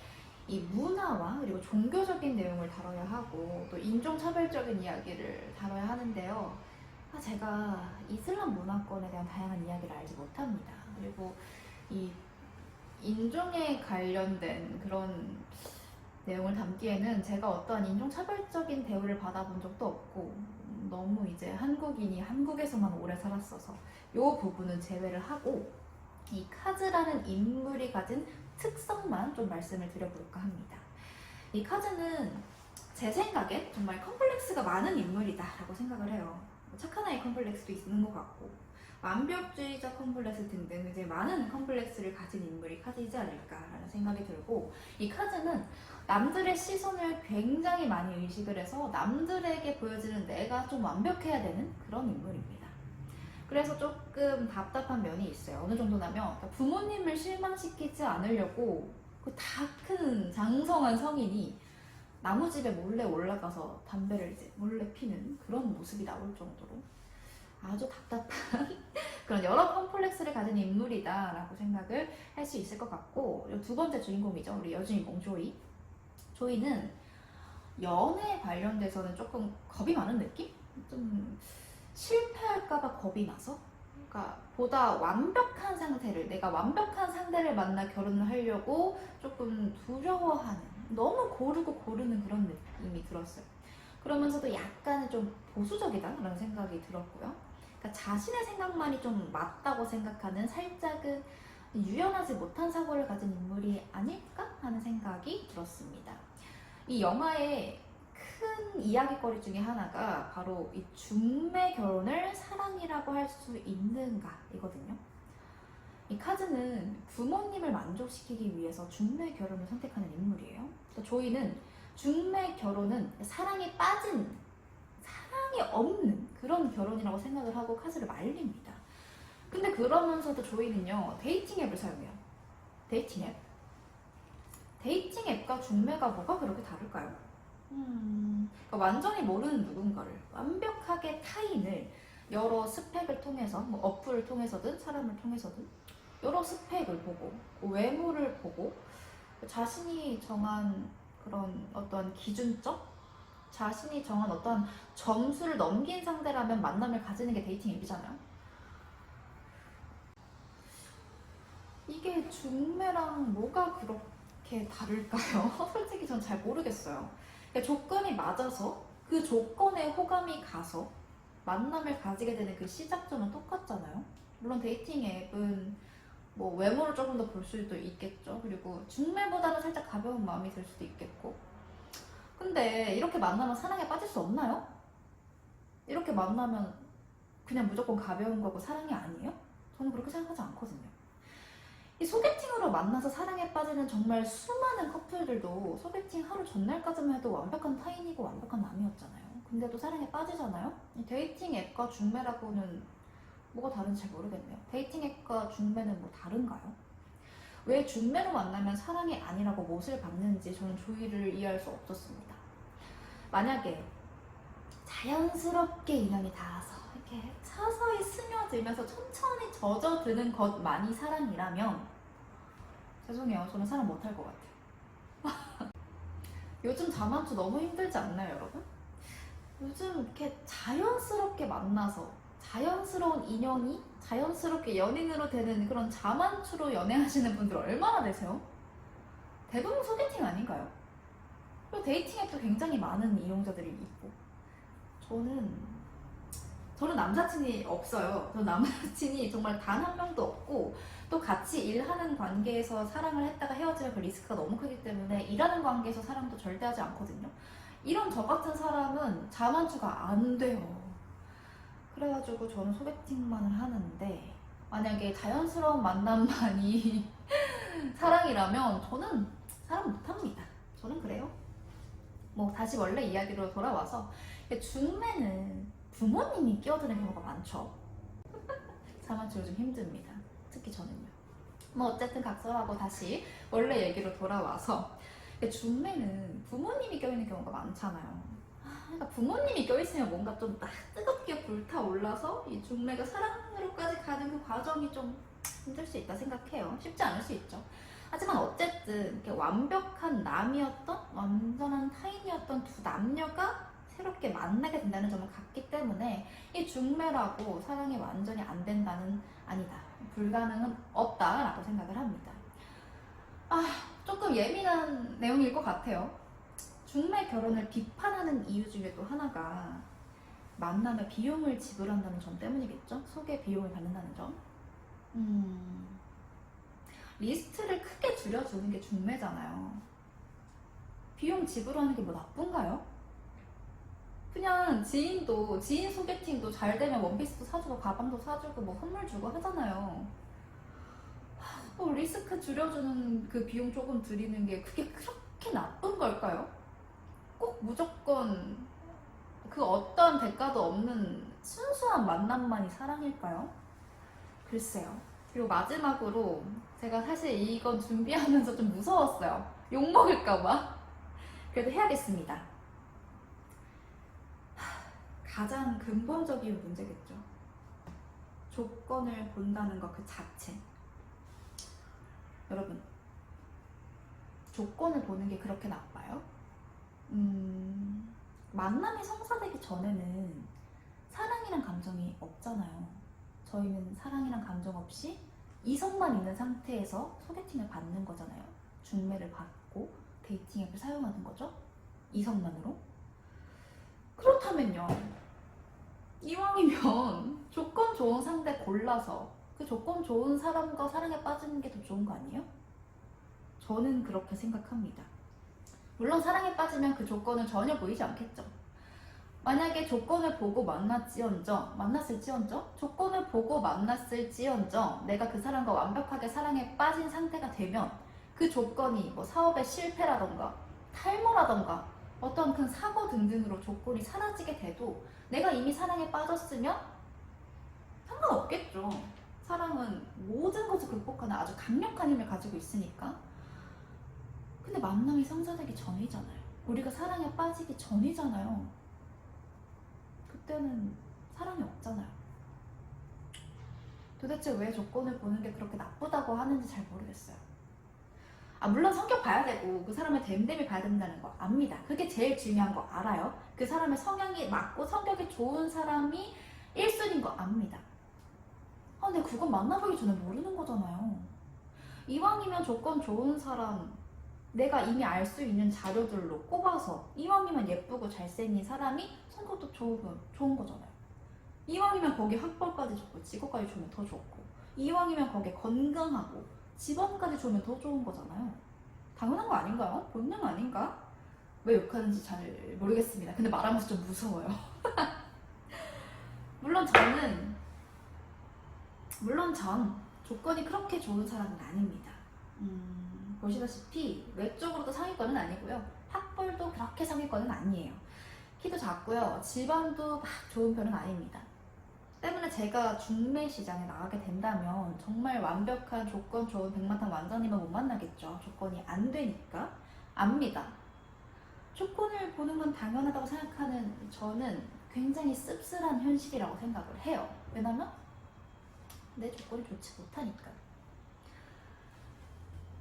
이 문화와 그리고 종교적인 내용을 다뤄야 하고 또 인종차별적인 이야기를 다뤄야 하는데요. 제가 이슬람 문화권에 대한 다양한 이야기를 알지 못합니다. 그리고 이 인종에 관련된 그런 내용을 담기에는 제가 어떠한 인종차별적인 대우를 받아본 적도 없고 너무 이제 한국인이 한국에서만 오래 살았어서 이 부분은 제외를 하고 이 카즈라는 인물이 가진 특성만 좀 말씀을 드려볼까 합니다. 이 카즈는 제 생각에 정말 컴플렉스가 많은 인물이다라고 생각을 해요. 착한 아이 컴플렉스도 있는 것 같고 완벽주의자 컴플렉스 등등 이제 많은 컴플렉스를 가진 인물이 카즈이지 않을까라는 생각이 들고 이 카즈는 남들의 시선을 굉장히 많이 의식을 해서 남들에게 보여지는 내가 좀 완벽해야 되는 그런 인물입니다. 그래서 조금 답답한 면이 있어요. 어느 정도냐면 부모님을 실망시키지 않으려고 그 다 큰 장성한 성인이 나무집에 몰래 올라가서 담배를 이제 몰래 피는 그런 모습이 나올 정도로 아주 답답한 그런 여러 컴플렉스를 가진 인물이다라고 생각을 할 수 있을 것 같고 두 번째 주인공이죠. 우리 여주인공 조이는 연애에 관련돼서는 조금 겁이 많은 느낌? 좀 실패할까봐 겁이 나서 그러니까 보다 완벽한 상태를 내가 완벽한 상대를 만나 결혼을 하려고 조금 두려워하는 너무 고르는 그런 느낌이 들었어요. 그러면서도 약간은 좀 보수적이다라는 생각이 들었고요. 그러니까 자신의 생각만이 좀 맞다고 생각하는 살짝은 유연하지 못한 사고를 가진 인물이 아닐까 하는 생각이 들었습니다. 이 영화의 큰 이야기거리 중에 하나가 바로 이 중매 결혼을 사랑이라고 할 수 있는가 이거든요. 이 카즈는 부모님을 만족시키기 위해서 중매 결혼을 선택하는 인물이에요. 또 조이는 중매 결혼은 사랑이 없는 그런 결혼이라고 생각을 하고 카즈를 말립니다. 근데 그러면서도 조이는요 데이팅 앱을 사용해요. 데이팅 앱과 중매가 뭐가 그렇게 다를까요? 그러니까 완전히 모르는 누군가를 완벽하게 타인을 여러 스펙을 통해서 뭐 어플을 통해서든 사람을 통해서든 여러 스펙을 보고 외모를 보고 자신이 정한 그런 어떤 기준점? 자신이 정한 어떤 점수를 넘긴 상대라면 만남을 가지는 게 데이팅 앱이잖아요. 이게 중매랑 뭐가 그렇게 다를까요? 솔직히 전 잘 모르겠어요. 그러니까 조건이 맞아서 그 조건에 호감이 가서 만남을 가지게 되는 그 시작점은 똑같잖아요. 물론 데이팅 앱은 뭐 외모를 조금 더 볼 수도 있겠죠. 그리고 중매보다는 살짝 가벼운 마음이 들 수도 있겠고. 근데 이렇게 만나면 사랑에 빠질 수 없나요? 이렇게 만나면 그냥 무조건 가벼운 거고 사랑이 아니에요? 저는 그렇게 생각하지 않거든요. 이 소개팅으로 만나서 사랑에 빠지는 정말 수많은 커플들도 소개팅 하루 전날까지만 해도 완벽한 타인이고 완벽한 남이었잖아요. 근데도 사랑에 빠지잖아요. 이 데이팅 앱과 중매라고는 뭐가 다른지 잘 모르겠네요. 데이팅 앱과 중매는 뭐 다른가요? 왜 중매로 만나면 사랑이 아니라고 못을 박는지 저는 조이를 이해할 수 없었습니다. 만약에 자연스럽게 인연이 닿아서 이렇게 서서히 스며들면서 천천히 젖어드는 것만이 사랑이라면 죄송해요. 저는 사랑 못할 것 같아요. 요즘 자만추 너무 힘들지 않나요, 여러분? 요즘 이렇게 자연스럽게 만나서 자연스러운 인연이 자연스럽게 연인으로 되는 그런 자만추로 연애하시는 분들 얼마나 되세요? 대부분 소개팅 아닌가요? 그리고 데이팅 앱도 굉장히 많은 이용자들이 있고 저는 남사친이 없어요. 저는 남사친이 정말 단 한 명도 없고 또 같이 일하는 관계에서 사랑을 했다가 헤어지면 그 리스크가 너무 크기 때문에 일하는 관계에서 사랑도 절대 하지 않거든요. 이런 저 같은 사람은 자만추가 안 돼요. 그래가지고 저는 소개팅만을 하는데 만약에 자연스러운 만남만이 사랑이라면 저는 사랑 못합니다. 저는 그래요. 뭐 다시 원래 이야기로 돌아와서 중매는 부모님이 끼어드는 경우가 많죠. 자만추가 좀 힘듭니다. 특히 저는요. 뭐 어쨌든 각설하고 다시 원래 얘기로 돌아와서 중매는 부모님이 껴있는 경우가 많잖아요. 그러니까 부모님이 껴있으면 뭔가 좀 뜨겁게 불타올라서 이 중매가 사랑으로까지 가는 그 과정이 좀 힘들 수 있다 생각해요. 쉽지 않을 수 있죠. 하지만 어쨌든 이렇게 완벽한 남이었던 완전한 타인이었던 두 남녀가 새롭게 만나게 된다는 점을 갖기 때문에 이 중매라고 사랑이 완전히 안 된다는 아니다. 불가능은 없다라고 생각을 합니다. 조금 예민한 내용일 것 같아요. 중매 결혼을 비판하는 이유 중에 또 하나가 만남에 비용을 지불한다는 점 때문이겠죠? 소개 비용을 받는다는 점. 리스트를 크게 줄여주는 게 중매잖아요. 비용 지불하는 게 뭐 나쁜가요? 그냥 지인 소개팅도 잘 되면 원피스도 사주고 가방도 사주고 뭐 선물 주고 하잖아요. 뭐 리스크 줄여주는 그 비용 조금 드리는 게 그게 그렇게 나쁜 걸까요? 꼭 무조건 그 어떤 대가도 없는 순수한 만남만이 사랑일까요? 글쎄요. 그리고 마지막으로 제가 사실 이건 준비하면서 좀 무서웠어요. 욕먹을까봐. 그래도 해야겠습니다. 가장 근본적인 문제겠죠. 조건을 본다는 것 그 자체. 여러분, 조건을 보는 게 그렇게 나빠요? 만남이 성사되기 전에는 사랑이란 감정이 없잖아요. 저희는 사랑이란 감정 없이 이성만 있는 상태에서 소개팅을 받는 거잖아요. 중매를 받고 데이팅 앱을 사용하는 거죠. 이성만으로. 그렇다면요. 이왕이면 조건 좋은 상대 골라서 그 조건 좋은 사람과 사랑에 빠지는 게 더 좋은 거 아니에요? 저는 그렇게 생각합니다. 물론 사랑에 빠지면 그 조건은 전혀 보이지 않겠죠. 만약에 조건을 보고 만났을지언정 조건을 보고 만났을지언정 내가 그 사람과 완벽하게 사랑에 빠진 상태가 되면 그 조건이 뭐 사업의 실패라던가 탈모라던가 어떤 큰 사고 등등으로 조건이 사라지게 돼도 내가 이미 사랑에 빠졌으면 상관없겠죠. 사랑은 모든 것을 극복하는 아주 강력한 힘을 가지고 있으니까. 근데 만남이 성사되기 전이잖아요. 우리가 사랑에 빠지기 전이잖아요. 그때는 사랑이 없잖아요. 도대체 왜 조건을 보는 게 그렇게 나쁘다고 하는지 잘 모르겠어요. 물론 성격 봐야 되고 그 사람의 됨됨이 봐야 된다는 거 압니다. 그게 제일 중요한 거 알아요. 그 사람의 성향이 맞고 성격이 좋은 사람이 1순위인 거 압니다. 근데 그건 만나보기 전에 모르는 거잖아요. 이왕이면 조건 좋은 사람 내가 이미 알 수 있는 자료들로 꼽아서 이왕이면 예쁘고 잘생긴 사람이 성격도 좋은 거잖아요. 이왕이면 거기 학벌까지 좋고 직업까지 좋으면 더 좋고 이왕이면 거기 건강하고 집안까지 좋으면 더 좋은 거잖아요. 당연한 거 아닌가요? 본능 아닌가? 왜 욕하는지 잘 모르겠습니다. 근데 말하면서 좀 무서워요. 물론 전 조건이 그렇게 좋은 사람은 아닙니다. 보시다시피 외적으로도 상위권은 아니고요. 학벌도 그렇게 상위권은 아니에요. 키도 작고요. 집안도 막 좋은 편은 아닙니다. 때문에 제가 중매 시장에 나가게 된다면 정말 완벽한 조건 좋은 백마탄 완전히만 못 만나겠죠. 조건이 안 되니까. 압니다. 조건을 보는 건 당연하다고 생각하는 저는 굉장히 씁쓸한 현실이라고 생각을 해요. 왜냐면 내 조건이 좋지 못하니까.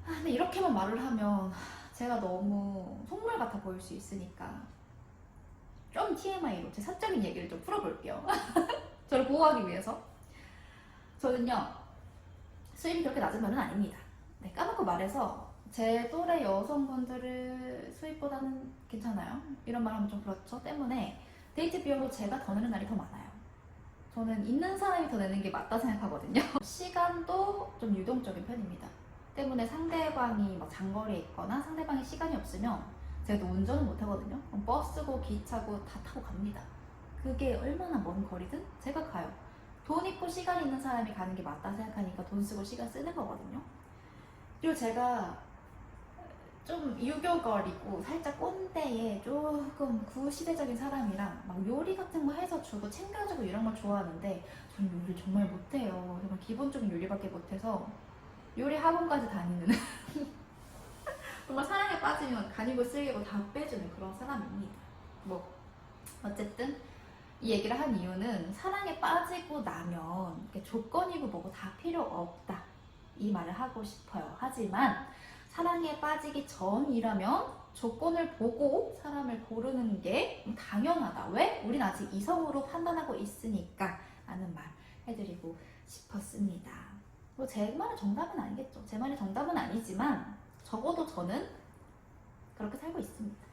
근데 이렇게만 말을 하면 제가 너무 속물 같아 보일 수 있으니까 좀 새로운 TMI로 제 사적인 얘기를 좀 풀어볼게요. 저를 보호하기 위해서. 저는요, 수입이 그렇게 낮은 편은 아닙니다. 네, 까놓고 말해서 제 또래 여성분들의 수입보다는 괜찮아요. 이런 말 하면 좀 그렇죠. 때문에 데이트 비용도 제가 더 내는 날이 더 많아요. 저는 있는 사람이 더 내는 게 맞다 생각하거든요. 시간도 좀 유동적인 편입니다. 때문에 상대방이 막 장거리에 있거나 상대방이 시간이 없으면 제가 또 운전은 못 하거든요. 그럼 버스고 기차고 다 타고 갑니다. 그게 얼마나 먼 거리든 제가 가요. 돈 있고 시간 있는 사람이 가는 게 맞다 생각하니까 돈 쓰고 시간 쓰는 거거든요. 그리고 제가 좀 유교거리고 살짝 꼰대에 조금 구시대적인 사람이랑 막 요리 같은 거 해서 주고 챙겨주고 이런 걸 좋아하는데 저는 요리 정말 못해요. 정말 기본적인 요리밖에 못해서 요리 학원까지 다니는 정말 사랑에 빠지면 간이고 쓸개고 다 빼주는 그런 사람입니다. 뭐 어쨌든 이 얘기를 한 이유는 사랑에 빠지고 나면 이렇게 조건이고 뭐고 다 필요 없다 이 말을 하고 싶어요. 하지만 사랑에 빠지기 전이라면 조건을 보고 사람을 고르는 게 당연하다. 왜? 우린 아직 이성으로 판단하고 있으니까 라는 말 해드리고 싶었습니다. 뭐 제 말은 정답은 아니겠죠. 제 말이 정답은 아니지만 적어도 저는 그렇게 살고 있습니다.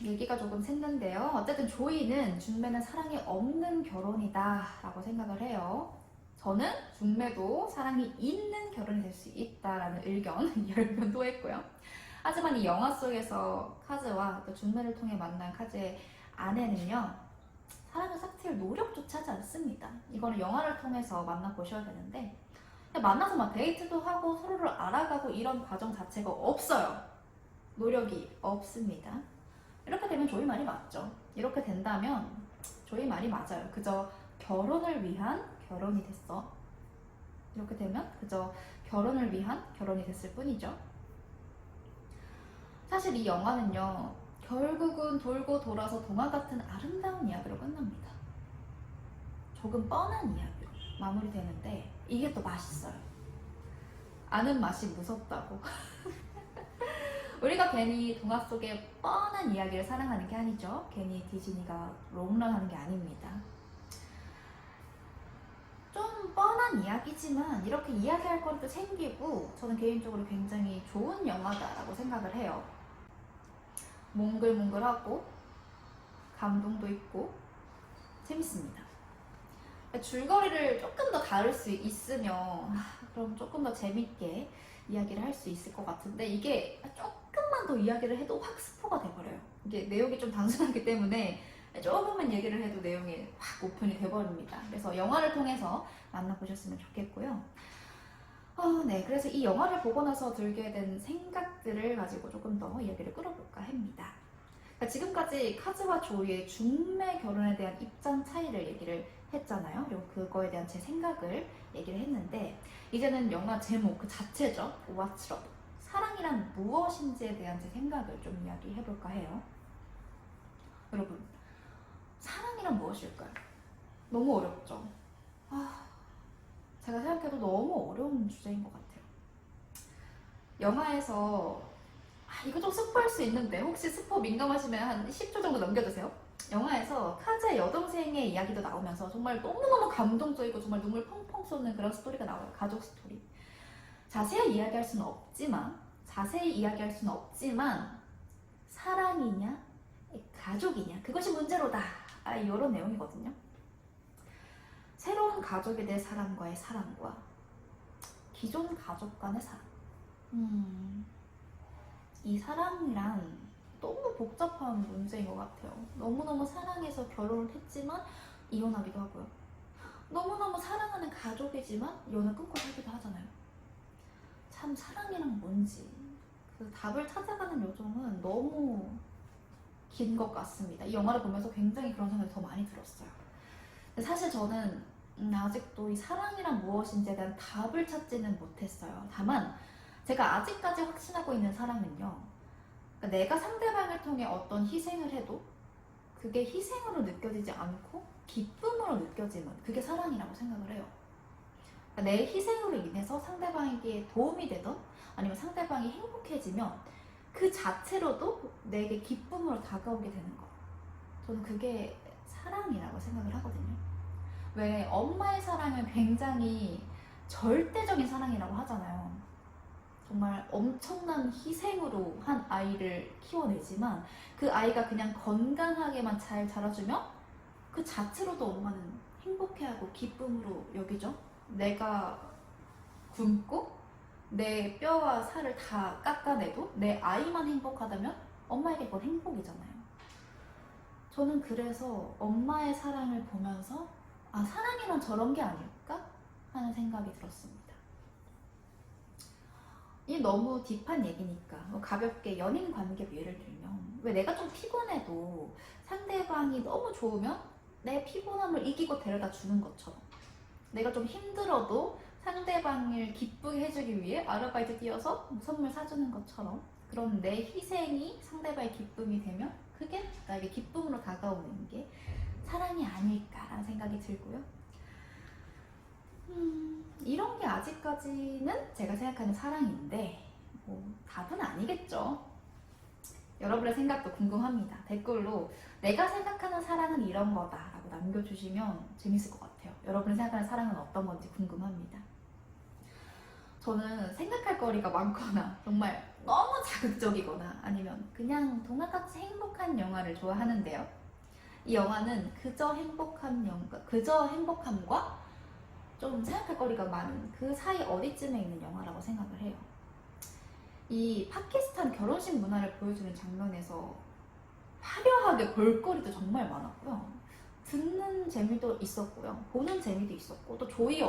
얘기가 조금 샜는데요. 어쨌든 조이는 중매는 사랑이 없는 결혼이다 라고 생각을 해요. 저는 중매도 사랑이 있는 결혼이 될 수 있다라는 의견 여러 토했고요. 하지만 이 영화 속에서 카즈와 또 중매를 통해 만난 카즈의 아내는요, 사랑을 삭제할 노력조차 하지 않습니다. 이거는 영화를 통해서 만나보셔야 되는데 만나서 막 데이트도 하고 서로를 알아가고 이런 과정 자체가 없어요. 노력이 없습니다. 이렇게 되면 조이 말이 맞죠. 이렇게 된다면 조이 말이 맞아요. 그저 결혼을 위한 결혼이 됐어. 이렇게 되면 그저 결혼을 위한 결혼이 됐을 뿐이죠. 사실 이 영화는요, 결국은 돌고 돌아서 동화 같은 아름다운 이야기로 끝납니다. 조금 뻔한 이야기로 마무리되는데 이게 또 맛있어요. 아는 맛이 무섭다고. 우리가 괜히 동화 속의 뻔한 이야기를 사랑하는 게 아니죠. 괜히 디즈니가 롱런하는 게 아닙니다. 좀 뻔한 이야기지만 이렇게 이야기할 것도 생기고 저는 개인적으로 굉장히 좋은 영화다라고 생각을 해요. 몽글몽글하고 감동도 있고 재밌습니다. 줄거리를 조금 더 다룰 수 있으면 그럼 조금 더 재밌게 이야기를 할 수 있을 것 같은데 이게 조금만 더 이야기를 해도 확 스포가 돼버려요. 이게 내용이 좀 단순하기 때문에 조금만 얘기를 해도 내용이 확 오픈이 돼버립니다. 그래서 영화를 통해서 만나보셨으면 좋겠고요. 네, 그래서 이 영화를 보고 나서 들게 된 생각들을 가지고 조금 더 이야기를 끌어볼까 합니다. 그러니까 지금까지 카즈와 조이의 중매 결혼에 대한 입장 차이를 얘기를 했잖아요. 그리고 그거에 대한 제 생각을 얘기를 했는데 이제는 영화 제목 그 자체죠. What's Love? 사랑이란 무엇인지에 대한 제 생각을 좀 이야기해볼까 해요. 여러분, 사랑이란 무엇일까요? 너무 어렵죠? 제가 생각해도 너무 어려운 주제인 것 같아요. 영화에서 이거 좀 스포할 수 있는데 혹시 스포 민감하시면 한 10초 정도 넘겨주세요. 영화에서 카즈의 여동생의 이야기도 나오면서 정말 너무너무 감동적이고 정말 눈물 펑펑 쏟는 그런 스토리가 나와요. 가족 스토리. 자세히 이야기할 수는 없지만 사랑이냐 가족이냐 그것이 문제로다 이런 내용이거든요. 새로운 가족에 대해 사람과의 사랑과 기존 가족 간의 사랑. 이 사랑이란 너무 복잡한 문제인 것 같아요. 너무너무 사랑해서 결혼을 했지만 이혼하기도 하고요. 너무너무 사랑하는 가족이지만 연을 끊고 살기도 하잖아요. 참 사랑이란 뭔지 그 답을 찾아가는 요정은 너무 긴 것 같습니다. 이 영화를 보면서 굉장히 그런 생각이 더 많이 들었어요. 근데 사실 저는 아직도 이 사랑이란 무엇인지에 대한 답을 찾지는 못했어요. 다만 제가 아직까지 확신하고 있는 사랑은요, 그러니까 내가 상대방을 통해 어떤 희생을 해도 그게 희생으로 느껴지지 않고 기쁨으로 느껴지면 그게 사랑이라고 생각을 해요. 그러니까 내 희생으로 인해서 상대방에게 도움이 되던 아니면 상대방이 행복해지면 그 자체로도 내게 기쁨으로 다가오게 되는 거. 저는 그게 사랑이라고 생각을 하거든요. 왜 엄마의 사랑은 굉장히 절대적인 사랑이라고 하잖아요. 정말 엄청난 희생으로 한 아이를 키워내지만 그 아이가 그냥 건강하게만 잘 자라주면 그 자체로도 엄마는 행복해하고 기쁨으로 여기죠. 내가 굶고 내 뼈와 살을 다 깎아내도 내 아이만 행복하다면 엄마에게 그건 행복이잖아요. 저는 그래서 엄마의 사랑을 보면서 아, 사랑이란 저런 게 아닐까 하는 생각이 들었습니다. 이 너무 딥한 얘기니까 가볍게 연인 관계 예를 들면 왜 내가 좀 피곤해도 상대방이 너무 좋으면 내 피곤함을 이기고 데려다 주는 것처럼 내가 좀 힘들어도 상대방을 기쁘게 해주기 위해 아르바이트 뛰어서 선물 사주는 것처럼 그런 내 희생이 상대방의 기쁨이 되면 그게 나에게 기쁨으로 다가오는 게 사랑이 아닐까라는 생각이 들고요. 이런 게 아직까지는 제가 생각하는 사랑인데 뭐 답은 아니겠죠. 여러분의 생각도 궁금합니다. 댓글로 내가 생각하는 사랑은 이런 거다 라고 남겨주시면 재밌을 것 같아요. 여러분이 생각하는 사랑은 어떤 건지 궁금합니다. 저는 생각할 거리가 많거나 정말 너무 자극적이거나 아니면 그냥 동화같이 행복한 영화를 좋아하는데요. 이 영화는 그저 행복함과 좀 생각할 거리가 많은 그 사이 어디쯤에 있는 영화라고 생각을 해요. 이 파키스탄 결혼식 문화를 보여주는 장면에서 화려하게 볼거리도 정말 많았고요. 듣는 재미도 있었고요. 보는 재미도 있었고 또 조이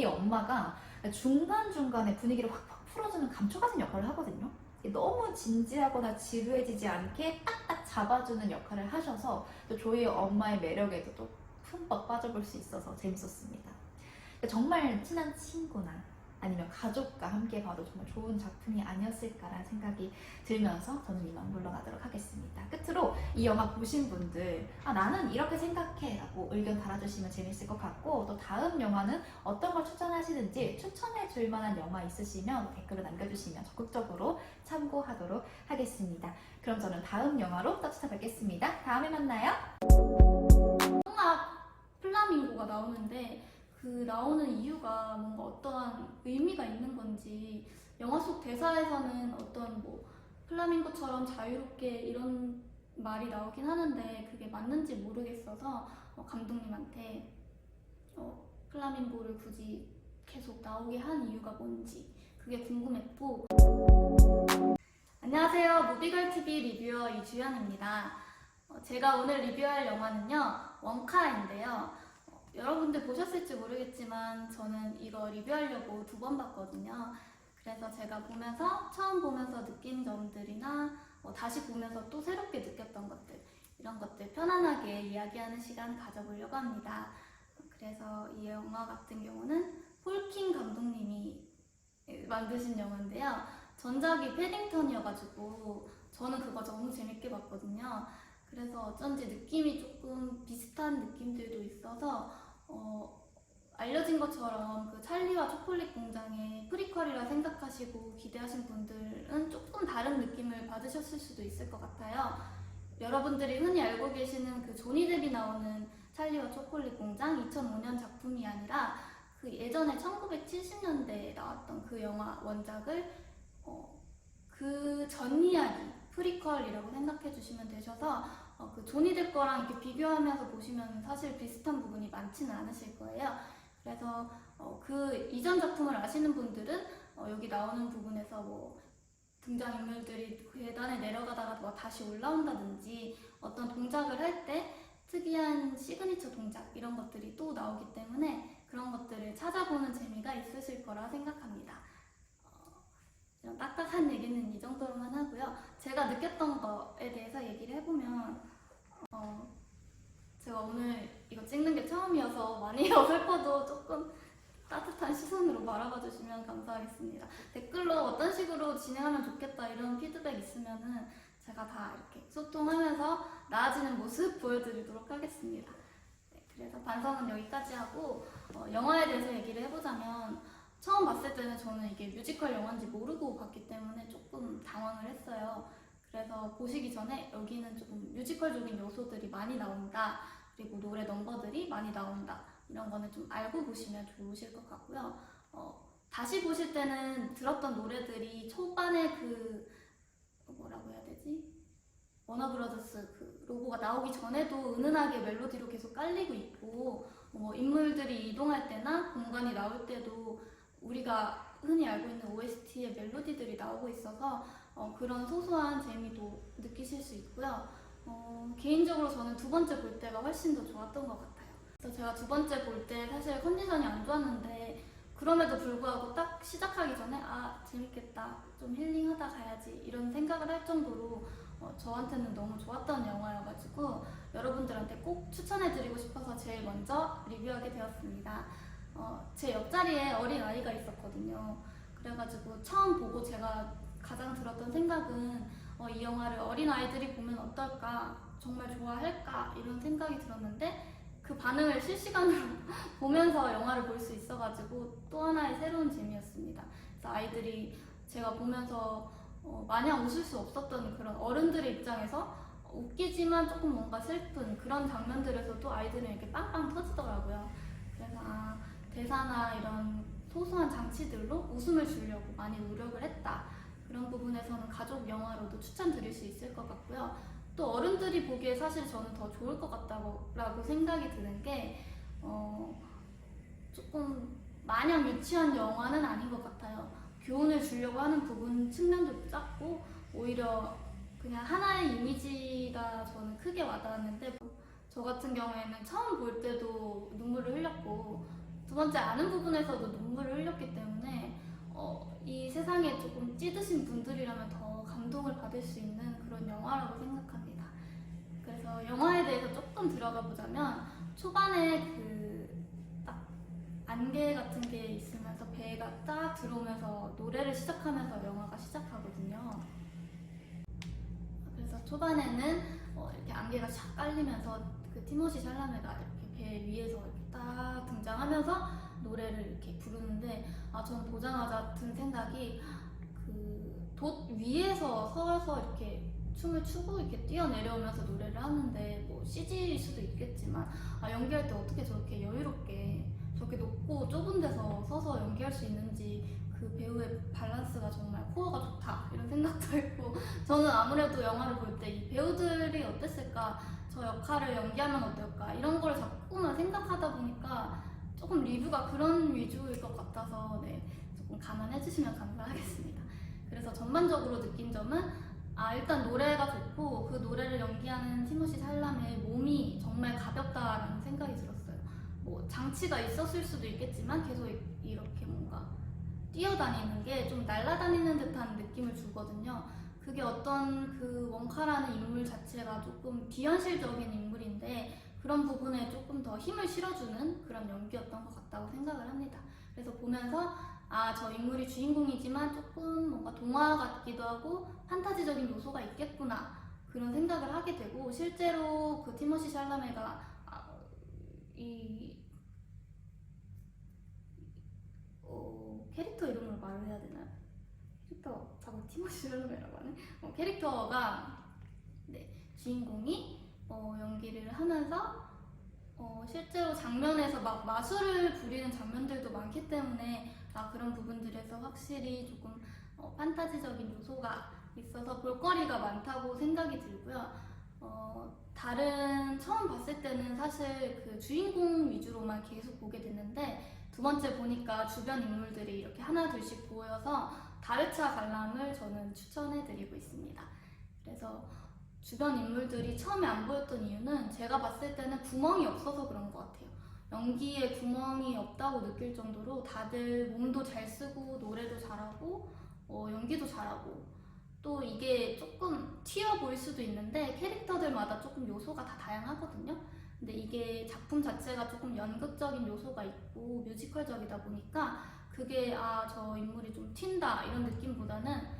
엄마가 중간중간에 분위기를 확 풀어주는 감초 같은 역할을 하거든요. 너무 진지하거나 지루해지지 않게 딱딱 잡아주는 역할을 하셔서 또 조이 엄마의 매력에도 또 흠뻑 빠져볼 수 있어서 재밌었습니다. 정말 친한 친구나 아니면 가족과 함께 봐도 정말 좋은 작품이 아니었을까라는 생각이 들면서 저는 이만 물러가도록 하겠습니다. 끝으로 이 영화 보신 분들 나는 이렇게 생각해 라고 의견 달아주시면 재밌을 것 같고 또 다음 영화는 어떤 걸 추천하시는지 추천해 줄 만한 영화 있으시면 댓글로 남겨주시면 적극적으로 참고하도록 하겠습니다. 그럼 저는 다음 영화로 또 찾아뵙겠습니다. 다음에 만나요. 플라밍고가 나오는데 그 나오는 이유가 뭔가 어떠한 의미가 있는 건지 영화 속 대사에서는 어떤 뭐 플라밍고처럼 자유롭게 이런 말이 나오긴 하는데 그게 맞는지 모르겠어서 감독님한테 플라밍고를 굳이 계속 나오게 한 이유가 뭔지 그게 궁금했고. 안녕하세요, 무비걸TV 리뷰어 이주연입니다. 제가 오늘 리뷰할 영화는요 원카인데요. 여러분들 보셨을지 모르겠지만 저는 이거 리뷰하려고 2번 봤거든요. 그래서 제가 처음 보면서 느낀 점들이나 다시 보면서 또 새롭게 느꼈던 것들 이런 것들 편안하게 이야기하는 시간 가져보려고 합니다. 그래서 이 영화 같은 경우는 폴킹 감독님이 만드신 영화인데요. 전작이 패딩턴이어가지고 저는 그거 너무 재밌게 봤거든요. 그래서 어쩐지 느낌이 조금 비슷한 느낌들도 있어서 알려진 것처럼 그 찰리와 초콜릿 공장의 프리퀄이라 생각하시고 기대하신 분들은 조금 다른 느낌을 받으셨을 수도 있을 것 같아요. 여러분들이 흔히 알고 계시는 그 조니 뎁이 나오는 찰리와 초콜릿 공장 2005년 작품이 아니라 그 예전에 1970년대에 나왔던 그 영화 원작을 그 전 이야기 프리퀄이라고 생각해 주시면 되셔서 그 조니 뎁 거랑 이렇게 비교하면서 보시면 사실 비슷한 부분이 많지는 않으실 거예요. 그래서 그 이전 작품을 아시는 분들은 여기 나오는 부분에서 뭐 등장인물들이 계단에 내려가다가 뭐 다시 올라온다든지 어떤 동작을 할 때 특이한 시그니처 동작 이런 것들이 또 나오기 때문에 그런 것들을 찾아보는 재미가 있으실 거라 생각합니다. 이런 딱딱한 얘기는 이 정도로만 하고요. 제가 느꼈던 거에 대해서 얘기를 해보면 제가 오늘 이거 찍는 게 처음이어서 많이 어설퍼도 조금 따뜻한 시선으로 바라봐 주시면 감사하겠습니다. 댓글로 어떤 식으로 진행하면 좋겠다 이런 피드백 있으면은 제가 다 이렇게 소통하면서 나아지는 모습 보여드리도록 하겠습니다. 네, 그래서 반성은 여기까지 하고 영화에 대해서 얘기를 해보자면 처음 봤을 때는 저는 이게 뮤지컬 영화인지 모르고 봤기 때문에 조금 당황을 했어요. 그래서 보시기 전에 여기는 조금 뮤지컬적인 요소들이 많이 나온다, 그리고 노래 넘버들이 많이 나온다, 이런 거는 좀 알고 보시면 좋으실 것 같고요. 다시 보실 때는 들었던 노래들이 초반에 그 뭐라고 해야 되지? 워너브라더스 그 로고가 나오기 전에도 은은하게 멜로디로 계속 깔리고 있고, 인물들이 이동할 때나 공간이 나올 때도 우리가 흔히 알고 있는 OST의 멜로디들이 나오고 있어서 그런 소소한 재미도 느끼실 수 있고요. 개인적으로 저는 두 번째 볼 때가 훨씬 더 좋았던 것 같아요. 그래서 제가 두 번째 볼 때 사실 컨디션이 안 좋았는데, 그럼에도 불구하고 딱 시작하기 전에 아 재밌겠다, 좀 힐링하다 가야지, 이런 생각을 할 정도로 저한테는 너무 좋았던 영화여가지고 여러분들한테 꼭 추천해드리고 싶어서 제일 먼저 리뷰하게 되었습니다. 제 옆자리에 어린 아이가 있었거든요. 그래가지고 처음 보고 제가 가장 들었던 생각은 이 영화를 어린 아이들이 보면 어떨까, 정말 좋아할까, 이런 생각이 들었는데, 그 반응을 실시간으로 보면서 영화를 볼 수 있어가지고 또 하나의 새로운 재미였습니다. 그래서 아이들이 제가 보면서 마냥 웃을 수 없었던 그런 어른들의 입장에서 웃기지만 조금 뭔가 슬픈 그런 장면들에서도 아이들은 이렇게 빵빵 터지더라고요. 그래서 대사나 이런 소소한 장치들로 웃음을 주려고 많이 노력을 했다, 그런 부분에서는 가족 영화로도 추천드릴 수 있을 것 같고요. 또 어른들이 보기에 사실 저는 더 좋을 것 같다고 생각이 드는 게 조금 마냥 유치한 영화는 아닌 것 같아요. 교훈을 주려고 하는 부분 측면도 작고, 오히려 그냥 하나의 이미지가 저는 크게 와닿았는데, 저 같은 경우에는 처음 볼 때도 눈물을 흘렸고 두 번째 아는 부분에서도 눈물을 흘렸기 때문에 이 세상에 조금 찌드신 분들이라면 더 감동을 받을 수 있는 그런 영화라고 생각합니다. 그래서 영화에 대해서 조금 들어가 보자면, 초반에 그 딱 안개 같은 게 있으면서 배가 딱 들어오면서 노래를 시작하면서 영화가 시작하거든요. 그래서 초반에는 이렇게 안개가 샥 깔리면서 그 티모시 샬라메가 이렇게 배 위에서 이렇게 딱 등장하면서 노래를 이렇게 부르는데, 저는 보자마자 든 생각이 그 돛 위에서 서서 이렇게 춤을 추고 이렇게 뛰어내려오면서 노래를 하는데, 뭐 CG일 수도 있겠지만 연기할 때 어떻게 저렇게 여유롭게 저렇게 높고 좁은 데서 서서 연기할 수 있는지, 그 배우의 밸런스가 정말 코어가 좋다, 이런 생각도 했고, 저는 아무래도 영화를 볼 때 이 배우들이 어땠을까, 저 역할을 연기하면 어떨까, 이런 걸 자꾸만 생각하다 보니까 조금 리뷰가 그런 위주일 것 같아서 조금 감안해 주시면 감사하겠습니다. 그래서 전반적으로 느낀 점은 일단 노래가 좋고, 그 노래를 연기하는 티모시 샬라메의 몸이 정말 가볍다라는 생각이 들었어요. 뭐 장치가 있었을 수도 있겠지만 계속 이렇게 뭔가 뛰어다니는 게 좀 날아다니는 듯한 느낌을 주거든요. 그게 어떤 그 원카라는 인물 자체가 조금 비현실적인 인물인데, 그런 부분에 조금 더 힘을 실어주는 그런 연기였던 것 같다고 생각을 합니다. 그래서 보면서 저 인물이 주인공이지만 조금 뭔가 동화 같기도 하고 판타지적인 요소가 있겠구나, 그런 생각을 하게 되고, 실제로 그 티모시 샬라메가 캐릭터 이름으로 말을 해야 되나요? 캐릭터 자꾸 티모시 샬라메라고 하네. 캐릭터가 주인공이 연기를 하면서 실제로 장면에서 막 마술을 부리는 장면들도 많기 때문에 그런 부분들에서 확실히 조금 판타지적인 요소가 있어서 볼거리가 많다고 생각이 들고요. 처음 봤을 때는 사실 그 주인공 위주로만 계속 보게 됐는데, 두 번째 보니까 주변 인물들이 이렇게 하나 둘씩 보여서 다르차 관람을 저는 추천해드리고 있습니다. 그래서 주변 인물들이 처음에 안 보였던 이유는 제가 봤을 때는 구멍이 없어서 그런 것 같아요. 연기에 구멍이 없다고 느낄 정도로 다들 몸도 잘 쓰고 노래도 잘하고 연기도 잘하고, 또 이게 조금 튀어 보일 수도 있는데 캐릭터들마다 조금 요소가 다 다양하거든요. 근데 이게 작품 자체가 조금 연극적인 요소가 있고 뮤지컬적이다 보니까 그게 저 인물이 좀 튄다, 이런 느낌보다는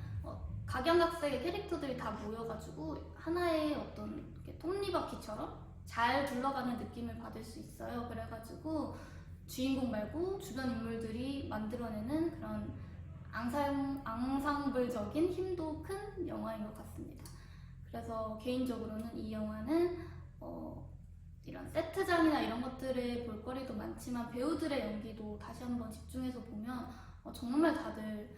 각양각색의 캐릭터들이 다 모여가지고 하나의 어떤 이렇게 톱니바퀴처럼 잘 굴러가는 느낌을 받을 수 있어요. 그래가지고 주인공 말고 주변 인물들이 만들어내는 그런 앙상블적인 힘도 큰 영화인 것 같습니다. 그래서 개인적으로는 이 영화는 이런 세트장이나 이런 것들의 볼거리도 많지만 배우들의 연기도 다시 한번 집중해서 보면 정말 다들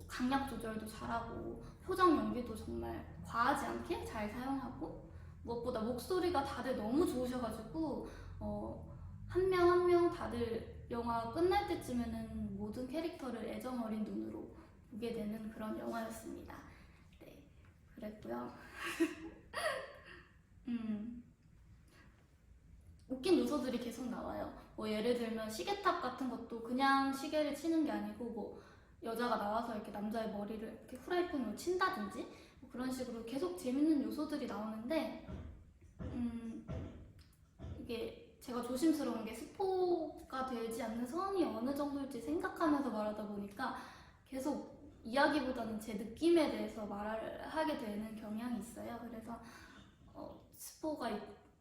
강약 조절도 잘하고 표정 연기도 정말 과하지 않게 잘 사용하고 무엇보다 목소리가 다들 너무 좋으셔가지고 한 명 한 명 다들 영화 끝날 때쯤에는 모든 캐릭터를 애정 어린 눈으로 보게 되는 그런 영화였습니다. 네, 그랬고요. 웃긴 요소들이 계속 나와요. 뭐 예를 들면 시계탑 같은 것도 그냥 시계를 치는 게 아니고 뭐 여자가 나와서 이렇게 남자의 머리를 이렇게 후라이팬으로 친다든지 뭐 그런 식으로 계속 재밌는 요소들이 나오는데 이게 제가 조심스러운 게 스포가 되지 않는 선이 어느 정도일지 생각하면서 말하다 보니까 계속 이야기보다는 제 느낌에 대해서 말을 하게 되는 경향이 있어요. 그래서 스포가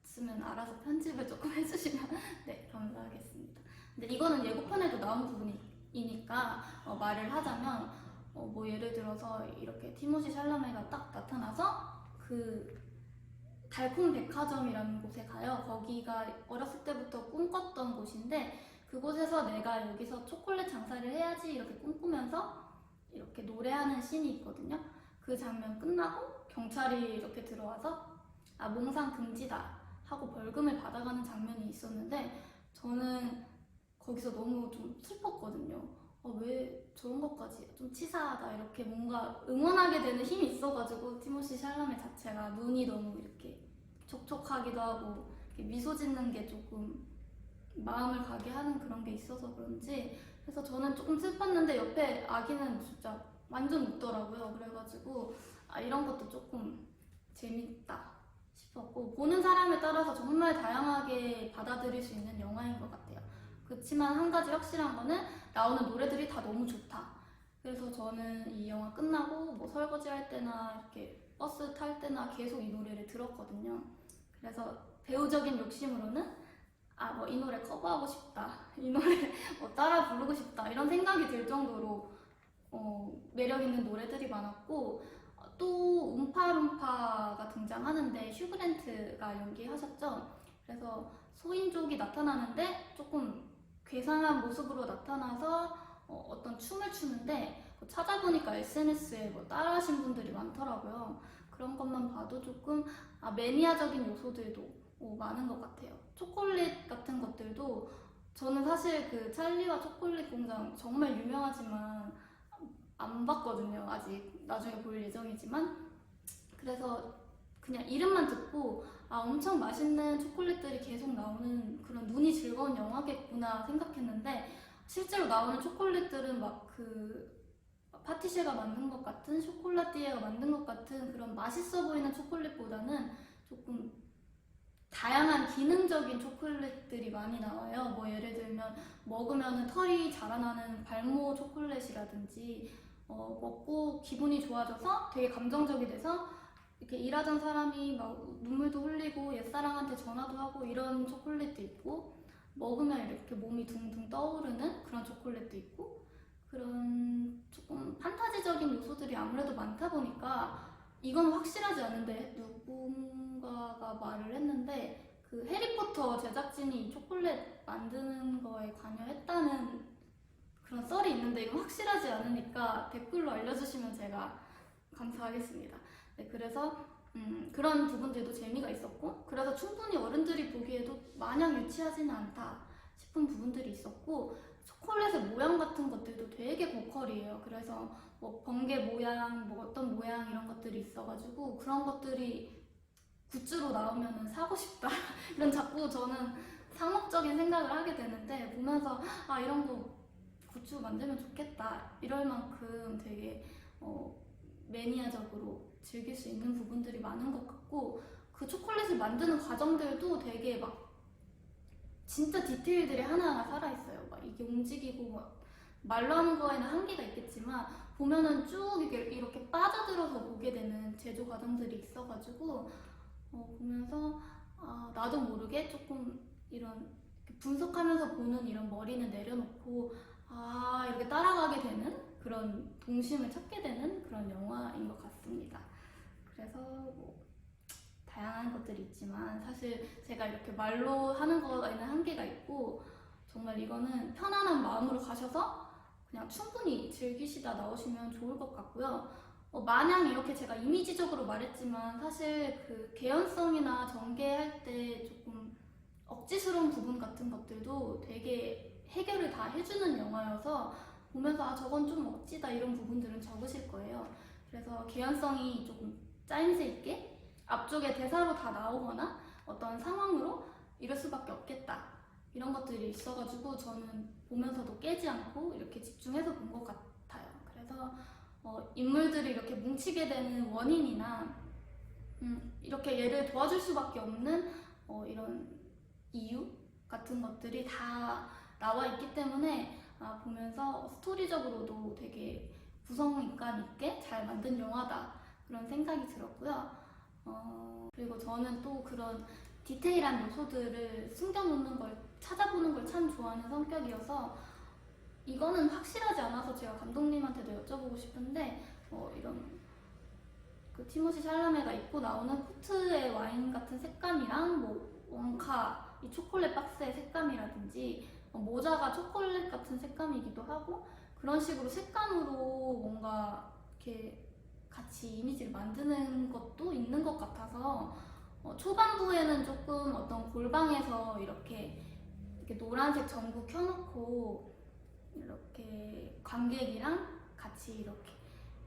있으면 알아서 편집을 조금 해주시면 네, 감사하겠습니다. 근데 이거는 예고편에도 나온 부분이니까 말을 하자면 뭐 예를 들어서 이렇게 티모시 샬라메가 딱 나타나서 그 달콤 백화점이라는 곳에 가요. 거기가 어렸을 때부터 꿈꿨던 곳인데 그곳에서 내가 여기서 초콜릿 장사를 해야지 이렇게 꿈꾸면서 이렇게 노래하는 씬이 있거든요. 그 장면 끝나고 경찰이 이렇게 들어와서 몽상 금지다 하고 벌금을 받아가는 장면이 있었는데 저는 거기서 너무 좀 슬펐거든요. 왜 저런 것까지 좀 치사하다 이렇게 뭔가 응원하게 되는 힘이 있어가지고 티모시 샬라메 자체가 눈이 너무 이렇게 촉촉하기도 하고 이렇게 미소 짓는 게 조금 마음을 가게 하는 그런 게 있어서 그런지 그래서 저는 조금 슬펐는데 옆에 아기는 진짜 완전 웃더라고요. 그래가지고 이런 것도 조금 재밌다 싶었고 보는 사람에 따라서 정말 다양하게 받아들일 수 있는 영화인 것 같아요. 그렇지만 한 가지 확실한 거는 나오는 노래들이 다 너무 좋다. 그래서 저는 이 영화 끝나고 뭐 설거지 할 때나 이렇게 버스 탈 때나 계속 이 노래를 들었거든요. 그래서 배우적인 욕심으로는 뭐 이 노래 커버하고 싶다, 이 노래 뭐 따라 부르고 싶다 이런 생각이 들 정도로 매력 있는 노래들이 많았고 또 움파룸파가 등장하는데 휴그랜트가 연기하셨죠. 그래서 소인족이 나타나는데 조금 괴상한 모습으로 나타나서 어떤 춤을 추는데 찾아보니까 SNS에 뭐 따라하신 분들이 많더라고요. 그런 것만 봐도 조금 매니아적인 요소들도 많은 것 같아요. 초콜릿 같은 것들도 저는 사실 그 찰리와 초콜릿 공장 정말 유명하지만 안 봤거든요. 아직 나중에 볼 예정이지만 그래서 그냥 이름만 듣고 엄청 맛있는 초콜릿들이 계속 나오는 그런 눈이 즐거운 영화겠구나 생각했는데 실제로 나오는 초콜릿들은 막 그 파티쉐가 만든 것 같은 쇼콜라티에가 만든 것 같은 그런 맛있어 보이는 초콜릿보다는 조금 다양한 기능적인 초콜릿들이 많이 나와요. 뭐 예를 들면 먹으면 털이 자라나는 발모 초콜릿이라든지 먹고 기분이 좋아져서 되게 감정적이 돼서 이렇게 일하던 사람이 막 눈물도 흘리고 옛사랑한테 전화도 하고 이런 초콜릿도 있고 먹으면 이렇게 몸이 둥둥 떠오르는 그런 초콜릿도 있고 그런 조금 판타지적인 요소들이 아무래도 많다 보니까 이건 확실하지 않은데 누군가가 말을 했는데 그 해리포터 제작진이 초콜릿 만드는 거에 관여했다는 그런 썰이 있는데 이건 확실하지 않으니까 댓글로 알려주시면 제가 감사하겠습니다. 네, 그래서 그런 부분들도 재미가 있었고 그래서 충분히 어른들이 보기에도 마냥 유치하지는 않다 싶은 부분들이 있었고 초콜릿의 모양 같은 것들도 되게 고퀄이에요. 그래서 뭐 번개 모양, 뭐 어떤 모양 이런 것들이 있어가지고 그런 것들이 굿즈로 나오면 사고 싶다 이런 자꾸 저는 상업적인 생각을 하게 되는데 보면서 이런 거 굿즈 만들면 좋겠다 이럴 만큼 되게 매니아적으로 즐길 수 있는 부분들이 많은 것 같고 그 초콜릿을 만드는 과정들도 되게 막 진짜 디테일들이 하나하나 살아있어요. 막 이게 움직이고 막 말로 하는 거에는 한계가 있겠지만 보면은 쭉 이렇게 빠져들어서 보게 되는 제조 과정들이 있어가지고 보면서 나도 모르게 조금 이런 분석하면서 보는 이런 머리는 내려놓고 아 이렇게 따라가게 되는 그런 동심을 찾게 되는 그런 영화인 것 같습니다. 그래서 뭐 다양한 것들이 있지만 사실 제가 이렇게 말로 하는 거에는 한계가 있고 정말 이거는 편안한 마음으로 가셔서 그냥 충분히 즐기시다 나오시면 좋을 것 같고요. 마냥 이렇게 제가 이미지적으로 말했지만 사실 그 개연성이나 전개할 때 조금 억지스러운 부분 같은 것들도 되게 해결을 다 해주는 영화여서 보면서 아 저건 좀 억지다 이런 부분들은 적으실 거예요. 그래서 개연성이 조금 짜임새 있게 앞쪽에 대사로 다 나오거나 어떤 상황으로 이럴 수밖에 없겠다 이런 것들이 있어가지고 저는 보면서도 깨지 않고 이렇게 집중해서 본 것 같아요. 그래서 인물들이 이렇게 뭉치게 되는 원인이나 이렇게 얘를 도와줄 수밖에 없는 이런 이유 같은 것들이 다 나와 있기 때문에 보면서 스토리적으로도 되게 구성감 있게 잘 만든 영화다 그런 생각이 들었고요. 그리고 저는 또 그런 디테일한 요소들을 숨겨놓는 걸 찾아보는 걸 참 좋아하는 성격이어서 이거는 확실하지 않아서 제가 감독님한테도 여쭤보고 싶은데 이런 그 티모시 샬라메가 입고 나오는 코트의 와인 같은 색감이랑 뭐 원카 이 초콜릿 박스의 색감이라든지 모자가 초콜릿 같은 색감이기도 하고 그런 식으로 색감으로 뭔가 이렇게 같이 이미지를 만드는 것도 있는 것 같아서 초반부에는 조금 어떤 골방에서 이렇게 노란색 전구 켜놓고 이렇게 관객이랑 같이 이렇게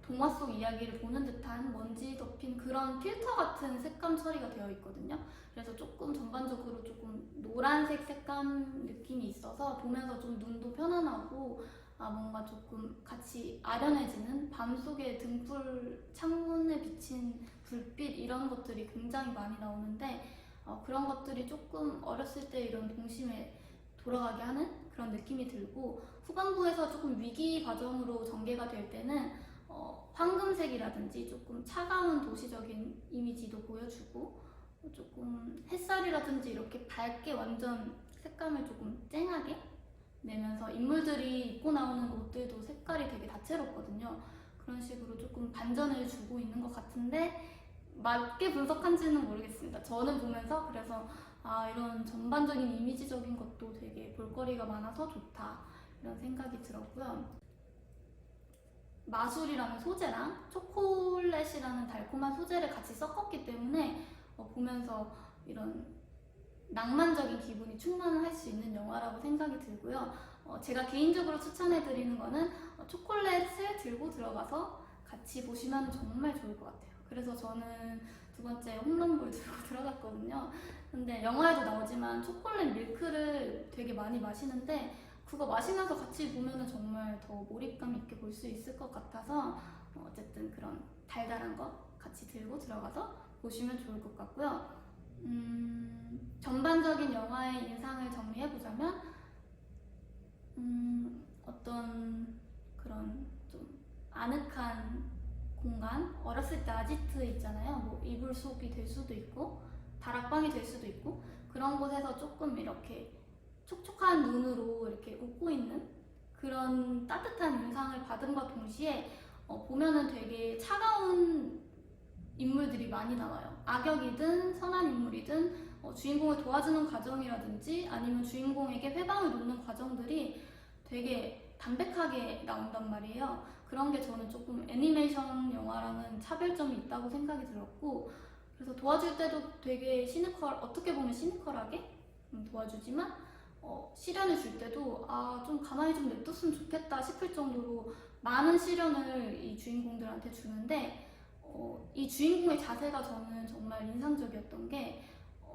동화 속 이야기를 보는 듯한 먼지 덮인 그런 필터 같은 색감 처리가 되어 있거든요. 그래서 조금 전반적으로 조금 노란색 색감 느낌이 있어서 보면서 좀 눈도 편안하고 뭔가 조금 같이 아련해지는 밤속의 등불 창문에 비친 불빛 이런 것들이 굉장히 많이 나오는데 그런 것들이 조금 어렸을 때 이런 동심에 돌아가게 하는 그런 느낌이 들고 후반부에서 조금 위기 과정으로 전개가 될 때는 황금색이라든지 조금 차가운 도시적인 이미지도 보여주고 조금 햇살이라든지 이렇게 밝게 완전 색감을 조금 쨍하게 내면서 인물들이 입고 나오는 옷들도 색깔이 되게 다채롭거든요. 그런 식으로 조금 반전을 주고 있는 것 같은데 맞게 분석한지는 모르겠습니다. 저는 보면서 그래서 이런 전반적인 이미지적인 것도 되게 볼거리가 많아서 좋다 이런 생각이 들었고요. 마술이라는 소재랑 초콜릿이라는 달콤한 소재를 같이 섞었기 때문에 보면서 이런 낭만적인 기분이 충만할 수 있는 영화라고 생각이 들고요. 제가 개인적으로 추천해드리는 거는 초콜릿을 들고 들어가서 같이 보시면 정말 좋을 것 같아요. 그래서 저는 두 번째 홈런볼 들고 들어갔거든요. 근데 영화에도 나오지만 초콜릿 밀크를 되게 많이 마시는데 그거 마시면서 같이 보면 정말 더 몰입감 있게 볼 수 있을 것 같아서 어쨌든 그런 달달한 거 같이 들고 들어가서 보시면 좋을 것 같고요. 전반적인 영화의 인상을 정리해보자면 어떤 그런 좀 아늑한 공간, 어렸을 때 아지트 있잖아요. 뭐 이불 속이 될 수도 있고 다락방이 될 수도 있고 그런 곳에서 조금 이렇게 촉촉한 눈으로 이렇게 웃고 있는 그런 따뜻한 인상을 받은과 동시에 보면은 되게 차가운 인물들이 많이 나와요. 악역이든 선한 인물이든 주인공을 도와주는 과정이라든지 아니면 주인공에게 회방을 놓는 과정들이 되게 담백하게 나온단 말이에요. 그런 게 저는 조금 애니메이션 영화랑은 차별점이 있다고 생각이 들었고 그래서 도와줄 때도 되게 어떻게 보면 시니컬하게 도와주지만 시련을 줄 때도 좀 가만히 좀 냅뒀으면 좋겠다 싶을 정도로 많은 시련을 이 주인공들한테 주는데 이 주인공의 자세가 저는 정말 인상적이었던 게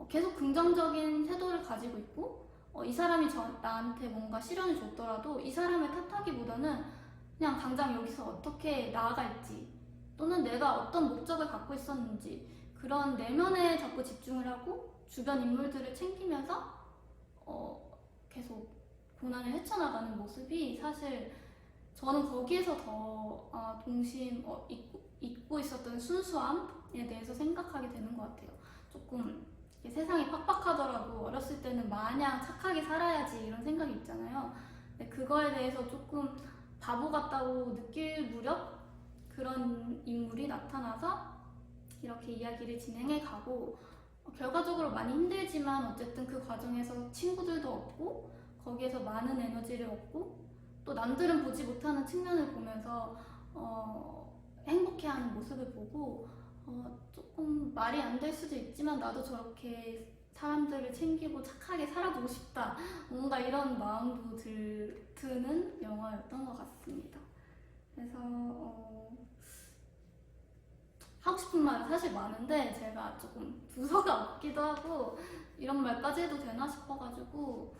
계속 긍정적인 태도를 가지고 있고 이 사람이 나한테 뭔가 시련을 줬더라도 이 사람을 탓하기보다는 그냥 당장 여기서 어떻게 나아갈지 또는 내가 어떤 목적을 갖고 있었는지 그런 내면에 자꾸 집중을 하고 주변 인물들을 챙기면서 계속 고난을 헤쳐나가는 모습이 사실 저는 거기에서 더 동심 잊고 있었던 순수함에 대해서 생각하게 되는 것 같아요. 조금 이게 세상이 팍팍하더라도 어렸을 때는 마냥 착하게 살아야지 이런 생각이 있잖아요. 근데 그거에 대해서 조금 바보 같다고 느낄 무렵 그런 인물이 나타나서 이렇게 이야기를 진행해 가고 결과적으로 많이 힘들지만 어쨌든 그 과정에서 친구들도 얻고 거기에서 많은 에너지를 얻고 또 남들은 보지 못하는 측면을 보면서 행복해하는 모습을 보고 조금 말이 안 될 수도 있지만 나도 저렇게 사람들을 챙기고 착하게 살아보고 싶다 뭔가 이런 마음도 드는 영화였던 것 같습니다. 그래서 하고 싶은 말은 사실 많은데 제가 조금 두서가 없기도 하고 이런 말까지 해도 되나 싶어가지고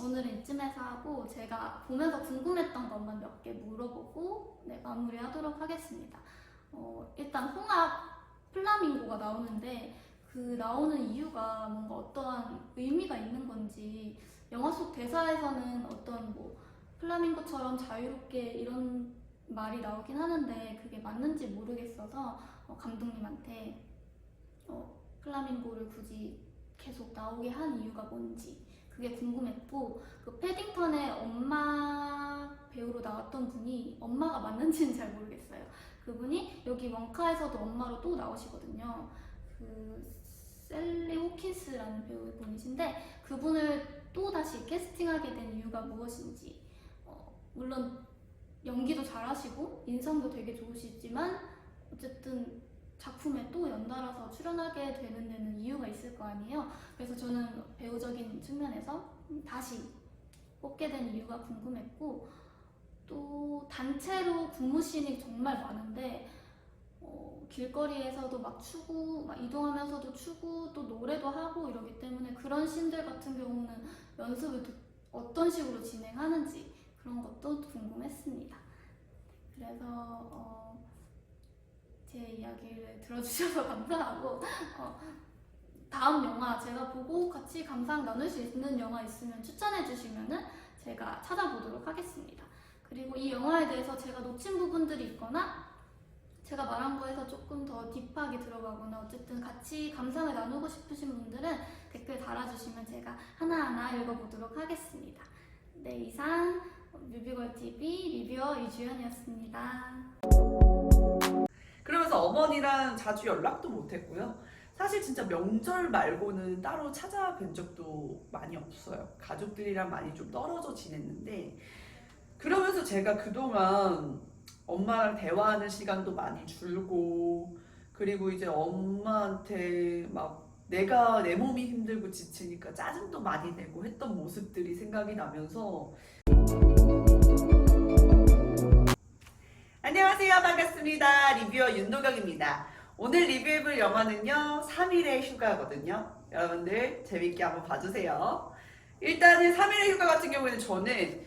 오늘은 이쯤에서 하고 제가 보면서 궁금했던 것만 몇 개 물어보고 마무리하도록 하겠습니다. 일단 홍합 플라밍고가 나오는데 그 나오는 이유가 뭔가 어떠한 의미가 있는 건지 영화 속 대사에서는 어떤 뭐 플라밍고처럼 자유롭게 이런 말이 나오긴 하는데 그게 맞는지 모르겠어서 감독님한테 플라밍고를 굳이 계속 나오게 한 이유가 뭔지 그게 궁금했고 그 패딩턴의 엄마 배우로 나왔던 분이 엄마가 맞는지는 잘 모르겠어요. 그분이 여기 원카에서도 엄마로 또 나오시거든요. 그 셀리 호킨스라는 배우분이신데 그분을 또 다시 캐스팅하게 된 이유가 무엇인지 물론 연기도 잘하시고 인성도 되게 좋으시지만 어쨌든 작품에 또 연달아서 출연하게 되는 데는 이유가 있을 거 아니에요. 그래서 저는 배우적인 측면에서 다시 뽑게 된 이유가 궁금했고 또 단체로 근무씬이 정말 많은데 길거리에서도 막 추고 막 이동하면서도 추고 또 노래도 하고 이러기 때문에 그런 씬들 같은 경우는 연습을 어떤 식으로 진행하는지 그런 것도 궁금했습니다. 그래서 제 이야기를 들어주셔서 감사하고 다음 영화 제가 보고 같이 감상 나눌 수 있는 영화 있으면 추천해 주시면은 제가 찾아보도록 하겠습니다. 그리고 이 영화에 대해서 제가 놓친 부분들이 있거나 제가 말한 거에서 조금 더 딥하게 들어가거나 어쨌든 같이 감상을 나누고 싶으신 분들은 댓글 달아주시면 제가 하나하나 읽어보도록 하겠습니다. 네, 이상 뮤비걸TV 리뷰어 이주연이었습니다. 그러면서 어머니랑 자주 연락도 못했고요. 사실 진짜 명절 말고는 따로 찾아뵌 적도 많이 없어요. 가족들이랑 많이 좀 떨어져 지냈는데 그러면서 제가 그동안 엄마랑 대화하는 시간도 많이 줄고 그리고 이제 엄마한테 막 내가 내 몸이 힘들고 지치니까 짜증도 많이 내고 했던 모습들이 생각이 나면서 안녕하세요. 반갑습니다. 리뷰어 윤도경입니다. 오늘 리뷰해볼 영화는요 3일의 휴가거든요. 여러분들 재밌게 한번 봐주세요. 일단은 3일의 휴가 같은 경우에는 저는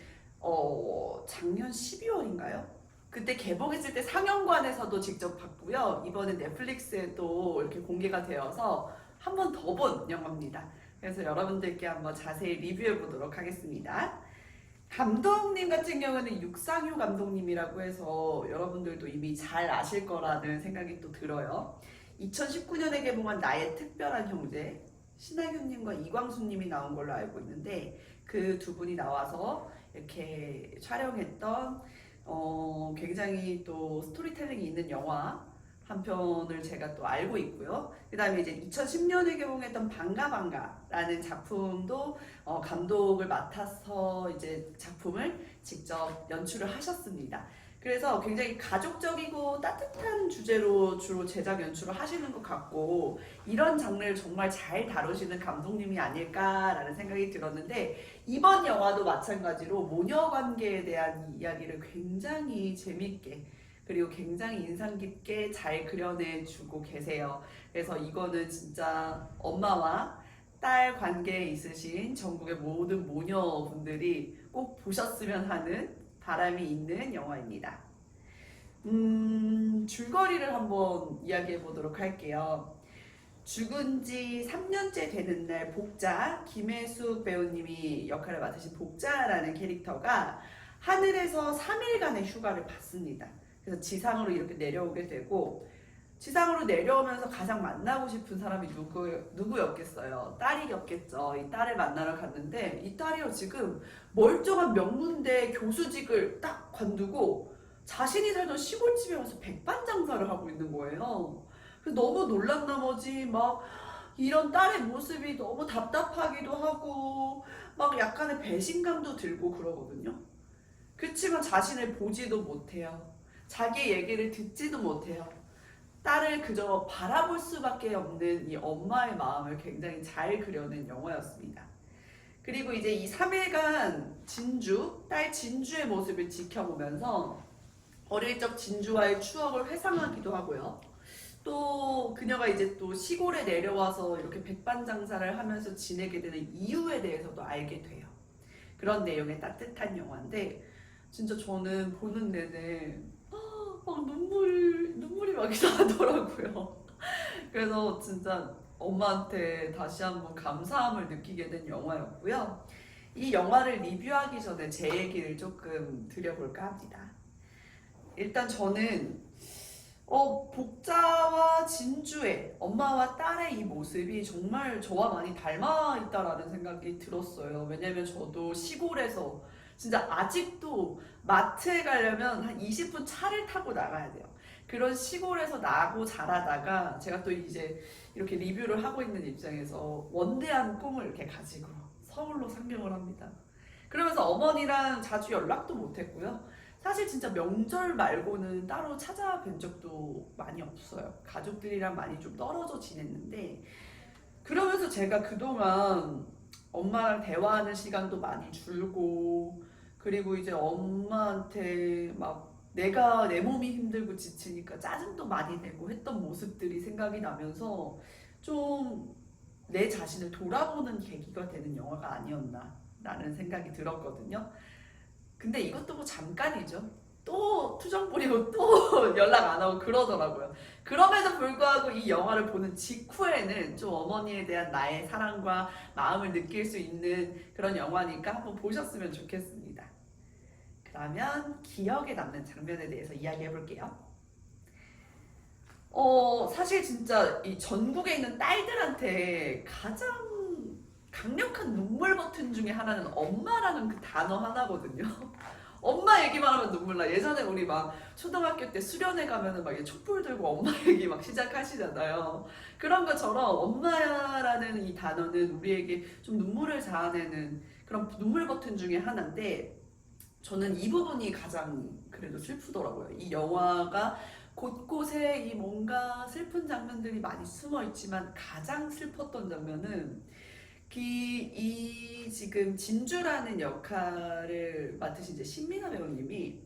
작년 12월인가요? 그때 개봉했을 때 상영관에서도 직접 봤고요. 이번에 넷플릭스에도 이렇게 공개가 되어서 한 번 더 본 영화입니다. 그래서 여러분들께 한번 자세히 리뷰해 보도록 하겠습니다. 감독님 같은 경우는 육상효 감독님이라고 해서 여러분들도 이미 잘 아실 거라는 생각이 또 들어요. 2019년에 개봉한 나의 특별한 형제 신하균님과 이광수님이 나온 걸로 알고 있는데 그 두 분이 나와서 이렇게 촬영했던 굉장히 또 스토리텔링이 있는 영화 한 편을 제가 또 알고 있고요. 그 다음에 이제 2010년에 개봉했던 반가반가라는 작품도 감독을 맡아서 이제 작품을 직접 연출을 하셨습니다. 그래서 굉장히 가족적이고 따뜻한 주제로 주로 제작 연출을 하시는 것 같고 이런 장르를 정말 잘 다루시는 감독님이 아닐까라는 생각이 들었는데 이번 영화도 마찬가지로 모녀 관계에 대한 이야기를 굉장히 재밌게 그리고 굉장히 인상 깊게 잘 그려내주고 계세요. 그래서 이거는 진짜 엄마와 딸 관계에 있으신 전국의 모든 모녀분들이 꼭 보셨으면 하는 바람이 있는 영화입니다. 줄거리를 한번 이야기해 보도록 할게요. 죽은 지 3년째 되는 날 복자, 김혜숙 배우님이 역할을 맡으신 복자라는 캐릭터가 하늘에서 3일간의 휴가를 받습니다. 그래서 지상으로 이렇게 내려오게 되고 지상으로 내려오면서 가장 만나고 싶은 사람이 누구였겠어요? 딸이었겠죠. 이 딸을 만나러 갔는데 이 딸이요 지금 멀쩡한 명문대 교수직을 딱 관두고 자신이 살던 시골집에 와서 백반장사를 하고 있는 거예요. 그래서 너무 놀란 나머지 막 이런 딸의 모습이 너무 답답하기도 하고 막 약간의 배신감도 들고 그러거든요. 그렇지만 자신을 보지도 못해요. 자기 얘기를 듣지도 못해요. 딸을 그저 바라볼 수밖에 없는 이 엄마의 마음을 굉장히 잘 그려낸 영화였습니다. 그리고 이제 이 3일간 딸 진주의 모습을 지켜보면서 어릴 적 진주와의 추억을 회상하기도 하고요. 또 그녀가 이제 또 시골에 내려와서 이렇게 백반장사를 하면서 지내게 되는 이유에 대해서도 알게 돼요. 그런 내용의 따뜻한 영화인데 진짜 저는 보는 내내 막 눈물이 막 나더라고요. 그래서 진짜 엄마한테 다시 한번 감사함을 느끼게 된 영화였고요. 이 영화를 리뷰하기 전에 제 얘기를 조금 드려볼까 합니다. 일단 저는 복자와 진주의 엄마와 딸의 이 모습이 정말 저와 많이 닮아 있다라는 생각이 들었어요. 왜냐면 저도 시골에서 진짜 아직도 마트에 가려면 한 20분 차를 타고 나가야 돼요. 그런 시골에서 나고 자라다가 제가 또 이제 이렇게 리뷰를 하고 있는 입장에서 원대한 꿈을 이렇게 가지고 서울로 상경을 합니다. 그러면서 어머니랑 자주 연락도 못했고요. 사실 진짜 명절 말고는 따로 찾아뵌 적도 많이 없어요. 가족들이랑 많이 좀 떨어져 지냈는데 그러면서 제가 그동안 엄마랑 대화하는 시간도 많이 줄고 그리고 이제 엄마한테 막 내가 내 몸이 힘들고 지치니까 짜증도 많이 내고 했던 모습들이 생각이 나면서 좀 내 자신을 돌아보는 계기가 되는 영화가 아니었나라는 생각이 들었거든요. 근데 이것도 뭐 잠깐이죠. 또 투정 부리고 또 연락 안 하고 그러더라고요. 그럼에도 불구하고 이 영화를 보는 직후에는 좀 어머니에 대한 나의 사랑과 마음을 느낄 수 있는 그런 영화니까 한번 보셨으면 좋겠습니다. 그러면 기억에 남는 장면에 대해서 이야기해 볼게요. 사실 진짜 이 전국에 있는 딸들한테 가장 강력한 눈물 버튼 중에 하나는 엄마라는 그 단어 하나거든요. 엄마 얘기만 하면 눈물 나. 예전에 우리 막 초등학교 때 수련회 가면은 막 촛불 들고 엄마 얘기 막 시작하시잖아요. 그런 것처럼 엄마라는 이 단어는 우리에게 좀 눈물을 자아내는 그런 눈물 버튼 중에 하나인데 저는 이 부분이 가장 그래도 슬프더라고요. 이 영화가 곳곳에 이 뭔가 슬픈 장면들이 많이 숨어 있지만 가장 슬펐던 장면은 이 지금 진주라는 역할을 맡으신 이제 신민아 배우님이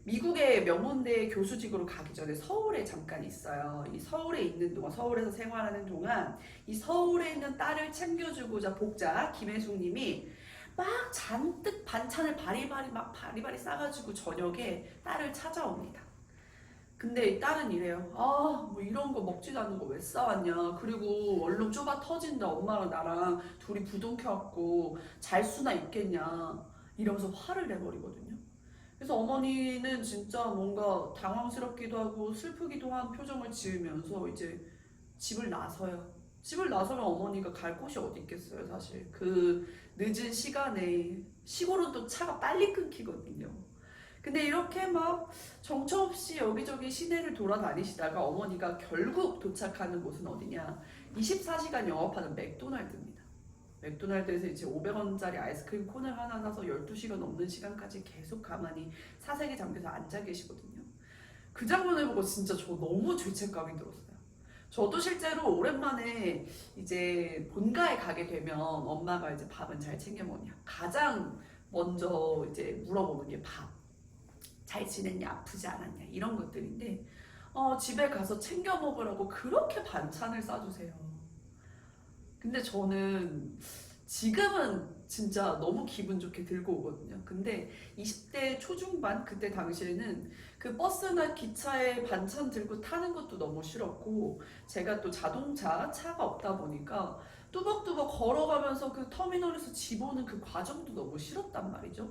미국의 명문대 교수직으로 가기 전에 서울에 잠깐 있어요. 이 서울에 있는 동안, 서울에서 생활하는 동안 이 서울에 있는 딸을 챙겨주고자 복자 김혜숙님이 막 잔뜩 반찬을 바리바리 싸가지고 저녁에 딸을 찾아옵니다. 근데 이 딸은 이래요. 뭐 이런 거 먹지도 않는 거 왜 싸왔냐. 그리고 얼른 좁아 터진다. 엄마랑 나랑 둘이 부둥켜갖고 잘 수나 있겠냐. 이러면서 화를 내버리거든요. 그래서 어머니는 진짜 뭔가 당황스럽기도 하고 슬프기도 한 표정을 지으면서 이제 집을 나서요. 집을 나서면 어머니가 갈 곳이 어디 있겠어요, 사실. 그 늦은 시간에 시골은 또 차가 빨리 끊기거든요. 근데 이렇게 막 정처없이 여기저기 시내를 돌아다니시다가 어머니가 결국 도착하는 곳은 어디냐? 24시간 영업하는 맥도날드입니다. 맥도날드에서 이제 500원짜리 아이스크림 콘을 하나 사서 12시간 넘는 시간까지 계속 가만히 사색에 잠겨서 앉아 계시거든요. 그 장면을 보고 진짜 저 너무 죄책감이 들었어요. 저도 실제로 오랜만에 이제 본가에 가게 되면 엄마가 이제 밥은 잘 챙겨 먹냐? 가장 먼저 이제 물어보는 게 밥. 잘 지냈냐, 아프지 않았냐 이런 것들인데 집에 가서 챙겨 먹으라고 그렇게 반찬을 싸주세요. 근데 저는 지금은 진짜 너무 기분 좋게 들고 오거든요. 근데 20대 초중반 그때 당시에는 그 버스나 기차에 반찬 들고 타는 것도 너무 싫었고 제가 또 차가 없다 보니까 뚜벅뚜벅 걸어가면서 그 터미널에서 집 오는 그 과정도 너무 싫었단 말이죠.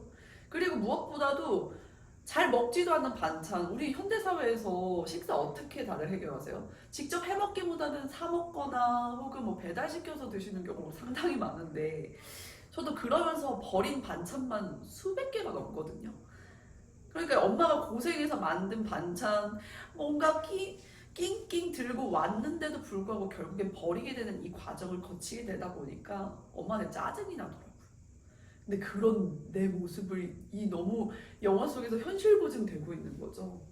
그리고 무엇보다도 잘 먹지도 않는 반찬, 우리 현대사회에서 식사 어떻게 다들 해결하세요? 직접 해먹기보다는 사 먹거나 혹은 뭐 배달시켜서 드시는 경우가 상당히 많은데 저도 그러면서 버린 반찬만 수백 개가 넘거든요. 그러니까 엄마가 고생해서 만든 반찬 뭔가 낑낑 들고 왔는데도 불구하고 결국엔 버리게 되는 이 과정을 거치게 되다 보니까 엄마한테 짜증이 나더라고요. 근데 그런 내 모습을 이 너무 영화 속에서 현실 고증되고 있는 거죠.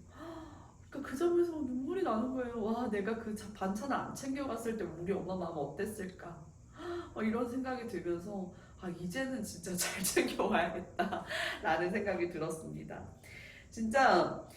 그러니까 그 점에서 눈물이 나는 거예요. 와, 내가 그 반찬을 안 챙겨갔을 때 우리 엄마 마음 어땠을까? 이런 생각이 들면서 이제는 진짜 잘 챙겨와야겠다 라는 생각이 들었습니다. 진짜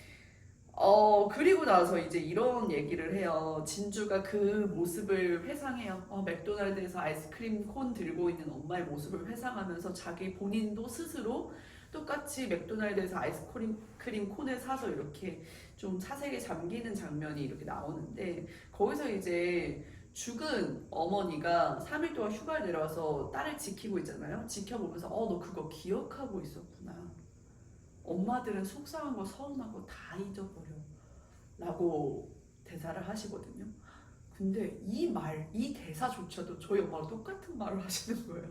그리고 나서 이제 이런 얘기를 해요. 진주가 그 모습을 회상해요. 맥도날드에서 아이스크림 콘 들고 있는 엄마의 모습을 회상하면서 자기 본인도 스스로 똑같이 맥도날드에서 아이스크림 콘을 사서 이렇게 좀 사색에 잠기는 장면이 이렇게 나오는데 거기서 이제 죽은 어머니가 3일 동안 휴가를 내려와서 딸을 지키고 있잖아요. 지켜보면서 너 그거 기억하고 있었구나. 엄마들은 속상한 거 서운한 거 다 잊어버려 라고 대사를 하시거든요. 근데 이 대사조차도 저희 엄마랑 똑같은 말을 하시는 거예요.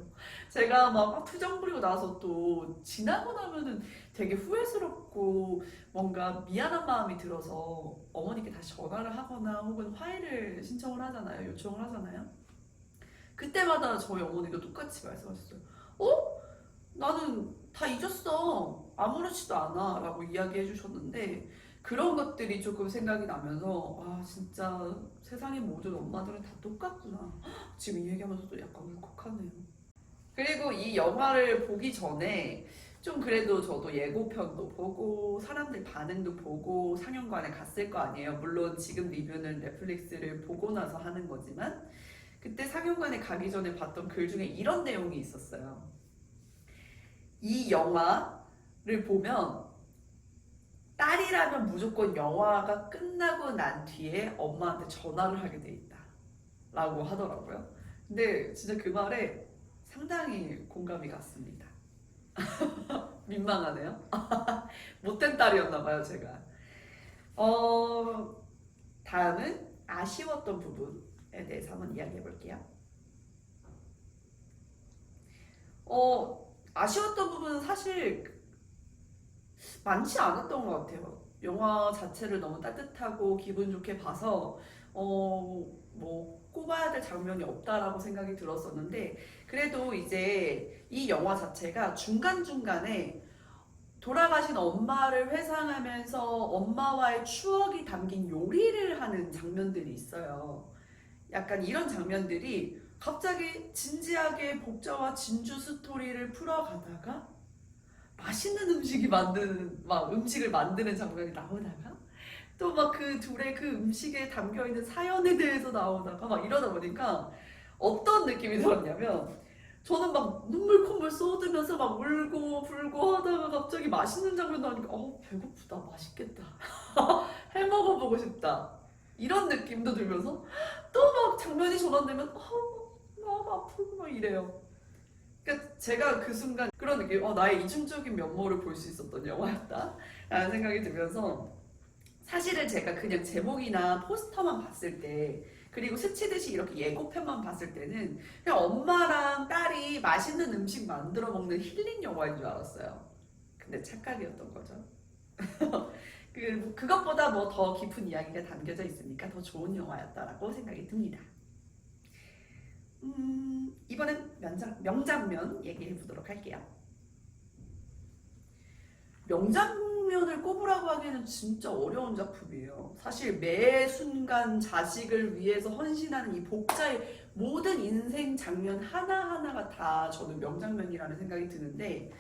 제가 막 투정 부리고 나서 또 지나고 나면은 되게 후회스럽고 뭔가 미안한 마음이 들어서 어머니께 다시 전화를 하거나 혹은 화해를 신청을 하잖아요. 요청을 하잖아요. 그때마다 저희 어머니도 똑같이 말씀하셨어요. 나는 다 잊었어. 아무렇지도 않아. 라고 이야기해 주셨는데 그런 것들이 조금 생각이 나면서 진짜 세상의 모든 엄마들은 다 똑같구나. 지금 이 얘기하면서도 약간 울컥하네요. 그리고 이 영화를 보기 전에 좀 그래도 저도 예고편도 보고 사람들 반응도 보고 상영관에 갔을 거 아니에요. 물론 지금 리뷰는 넷플릭스를 보고 나서 하는 거지만 그때 상영관에 가기 전에 봤던 글 중에 이런 내용이 있었어요. 이 영화를 보면 딸이라면 무조건 영화가 끝나고 난 뒤에 엄마한테 전화를 하게 돼 있다 라고 하더라고요. 근데 진짜 그 말에 상당히 공감이 갔습니다. 민망하네요. 못된 딸이었나봐요 제가. 다음은 아쉬웠던 부분에 대해서 한번 이야기해 볼게요. 아쉬웠던 부분은 사실 많지 않았던 것 같아요. 영화 자체를 너무 따뜻하고 기분 좋게 봐서 뭐 꼽아야 될 장면이 없다라고 생각이 들었었는데 그래도 이제 이 영화 자체가 중간중간에 돌아가신 엄마를 회상하면서 엄마와의 추억이 담긴 요리를 하는 장면들이 있어요. 약간 이런 장면들이 갑자기 진지하게 복자와 진주 스토리를 풀어가다가 맛있는 음식을 만드는 장면이 나오다가 또 막 그 둘의 그 음식에 담겨있는 사연에 대해서 나오다가 막 이러다 보니까 어떤 느낌이 들었냐면 저는 막 눈물 콧물 쏟으면서 막 울고 불고 하다가 갑자기 맛있는 장면 나오니까 배고프다 맛있겠다 해 먹어보고 싶다 이런 느낌도 들면서 또 막 장면이 전환되면 마음 아프고 막 이래요. 그러니까 제가 그 순간 그런 느낌, 나의 이중적인 면모를 볼 수 있었던 영화였다 라는 생각이 들면서 사실은 제가 그냥 제목이나 포스터만 봤을 때 그리고 스치듯이 이렇게 예고편만 봤을 때는 그냥 엄마랑 딸이 맛있는 음식 만들어 먹는 힐링 영화인 줄 알았어요. 근데 착각이었던 거죠. 그것보다 뭐 더 깊은 이야기가 담겨져 있으니까 더 좋은 영화였다라고 생각이 듭니다. 이번엔 명장면 얘기해 보도록 할게요. 명장면을 꼽으라고 하기에는 진짜 어려운 작품이에요. 사실 매 순간 자식을 위해서 헌신하는 이 복자의 모든 인생 장면 하나하나가 다 저는 명장면이라는 생각이 드는데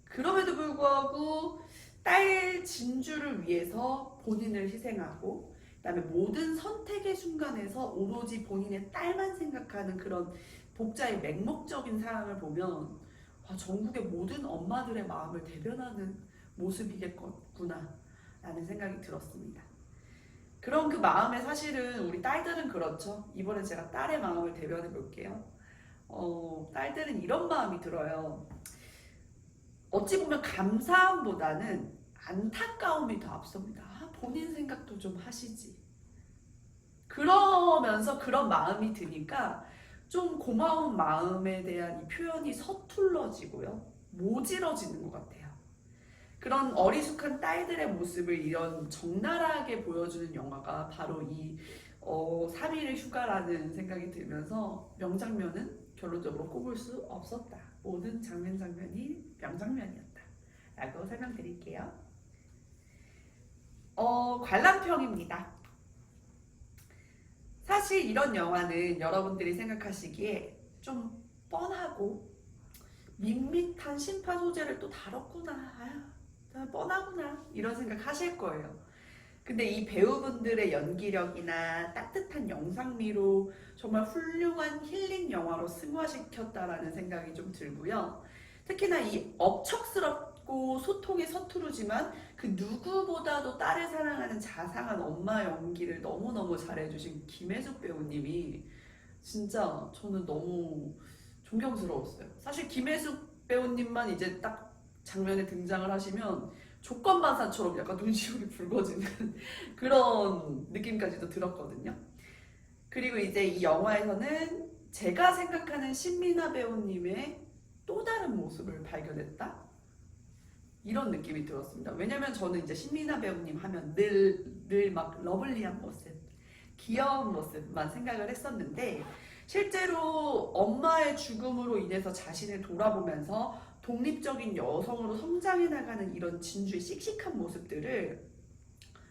그럼에도 불구하고 딸 진주를 위해서 본인을 희생하고 그다음에 모든 선택의 순간에서 오로지 본인의 딸만 생각하는 그런 복자의 맹목적인 사랑을 보면 전국의 모든 엄마들의 마음을 대변하는 모습이겠구나 라는 생각이 들었습니다. 그런 그 마음에 사실은 우리 딸들은 그렇죠. 이번에 제가 딸의 마음을 대변해 볼게요. 딸들은 이런 마음이 들어요. 어찌 보면 감사함보다는 안타까움이 더 앞섭니다. 본인 생각도 좀 하시지. 그러면서 그런 마음이 드니까 좀 고마운 마음에 대한 이 표현이 서툴러지고요. 모질어지는 것 같아요. 그런 어리숙한 딸들의 모습을 이런 적나라하게 보여주는 영화가 바로 이 3일의 휴가라는 생각이 들면서 명장면은 결론적으로 꼽을 수 없었다. 모든 장면이 명장면이었다. 라고 설명드릴게요. 관람평입니다. 사실 이런 영화는 여러분들이 생각하시기에 좀 뻔하고 밋밋한 심파 소재를 또 다뤘구나. 아유, 뻔하구나. 이런 생각 하실 거예요. 근데 이 배우분들의 연기력이나 따뜻한 영상미로 정말 훌륭한 힐링 영화로 승화시켰다라는 생각이 좀 들고요. 특히나 이 억척스럽고 소통이 서투르지만 그 누구보다도 딸을 사랑하는 자상한 엄마 연기를 너무너무 잘해주신 김혜숙 배우님이 진짜 저는 너무 존경스러웠어요. 사실 김혜숙 배우님만 이제 딱 장면에 등장을 하시면 조건반사처럼 약간 눈시울이 붉어지는 그런 느낌까지도 들었거든요. 그리고 이제 이 영화에서는 제가 생각하는 신민아 배우님의 또 다른 모습을 발견했다? 이런 느낌이 들었습니다. 왜냐면 저는 이제 신민아 배우님 하면 늘 막 러블리한 모습, 귀여운 모습만 생각을 했었는데 실제로 엄마의 죽음으로 인해서 자신을 돌아보면서 독립적인 여성으로 성장해 나가는 이런 진주의 씩씩한 모습들을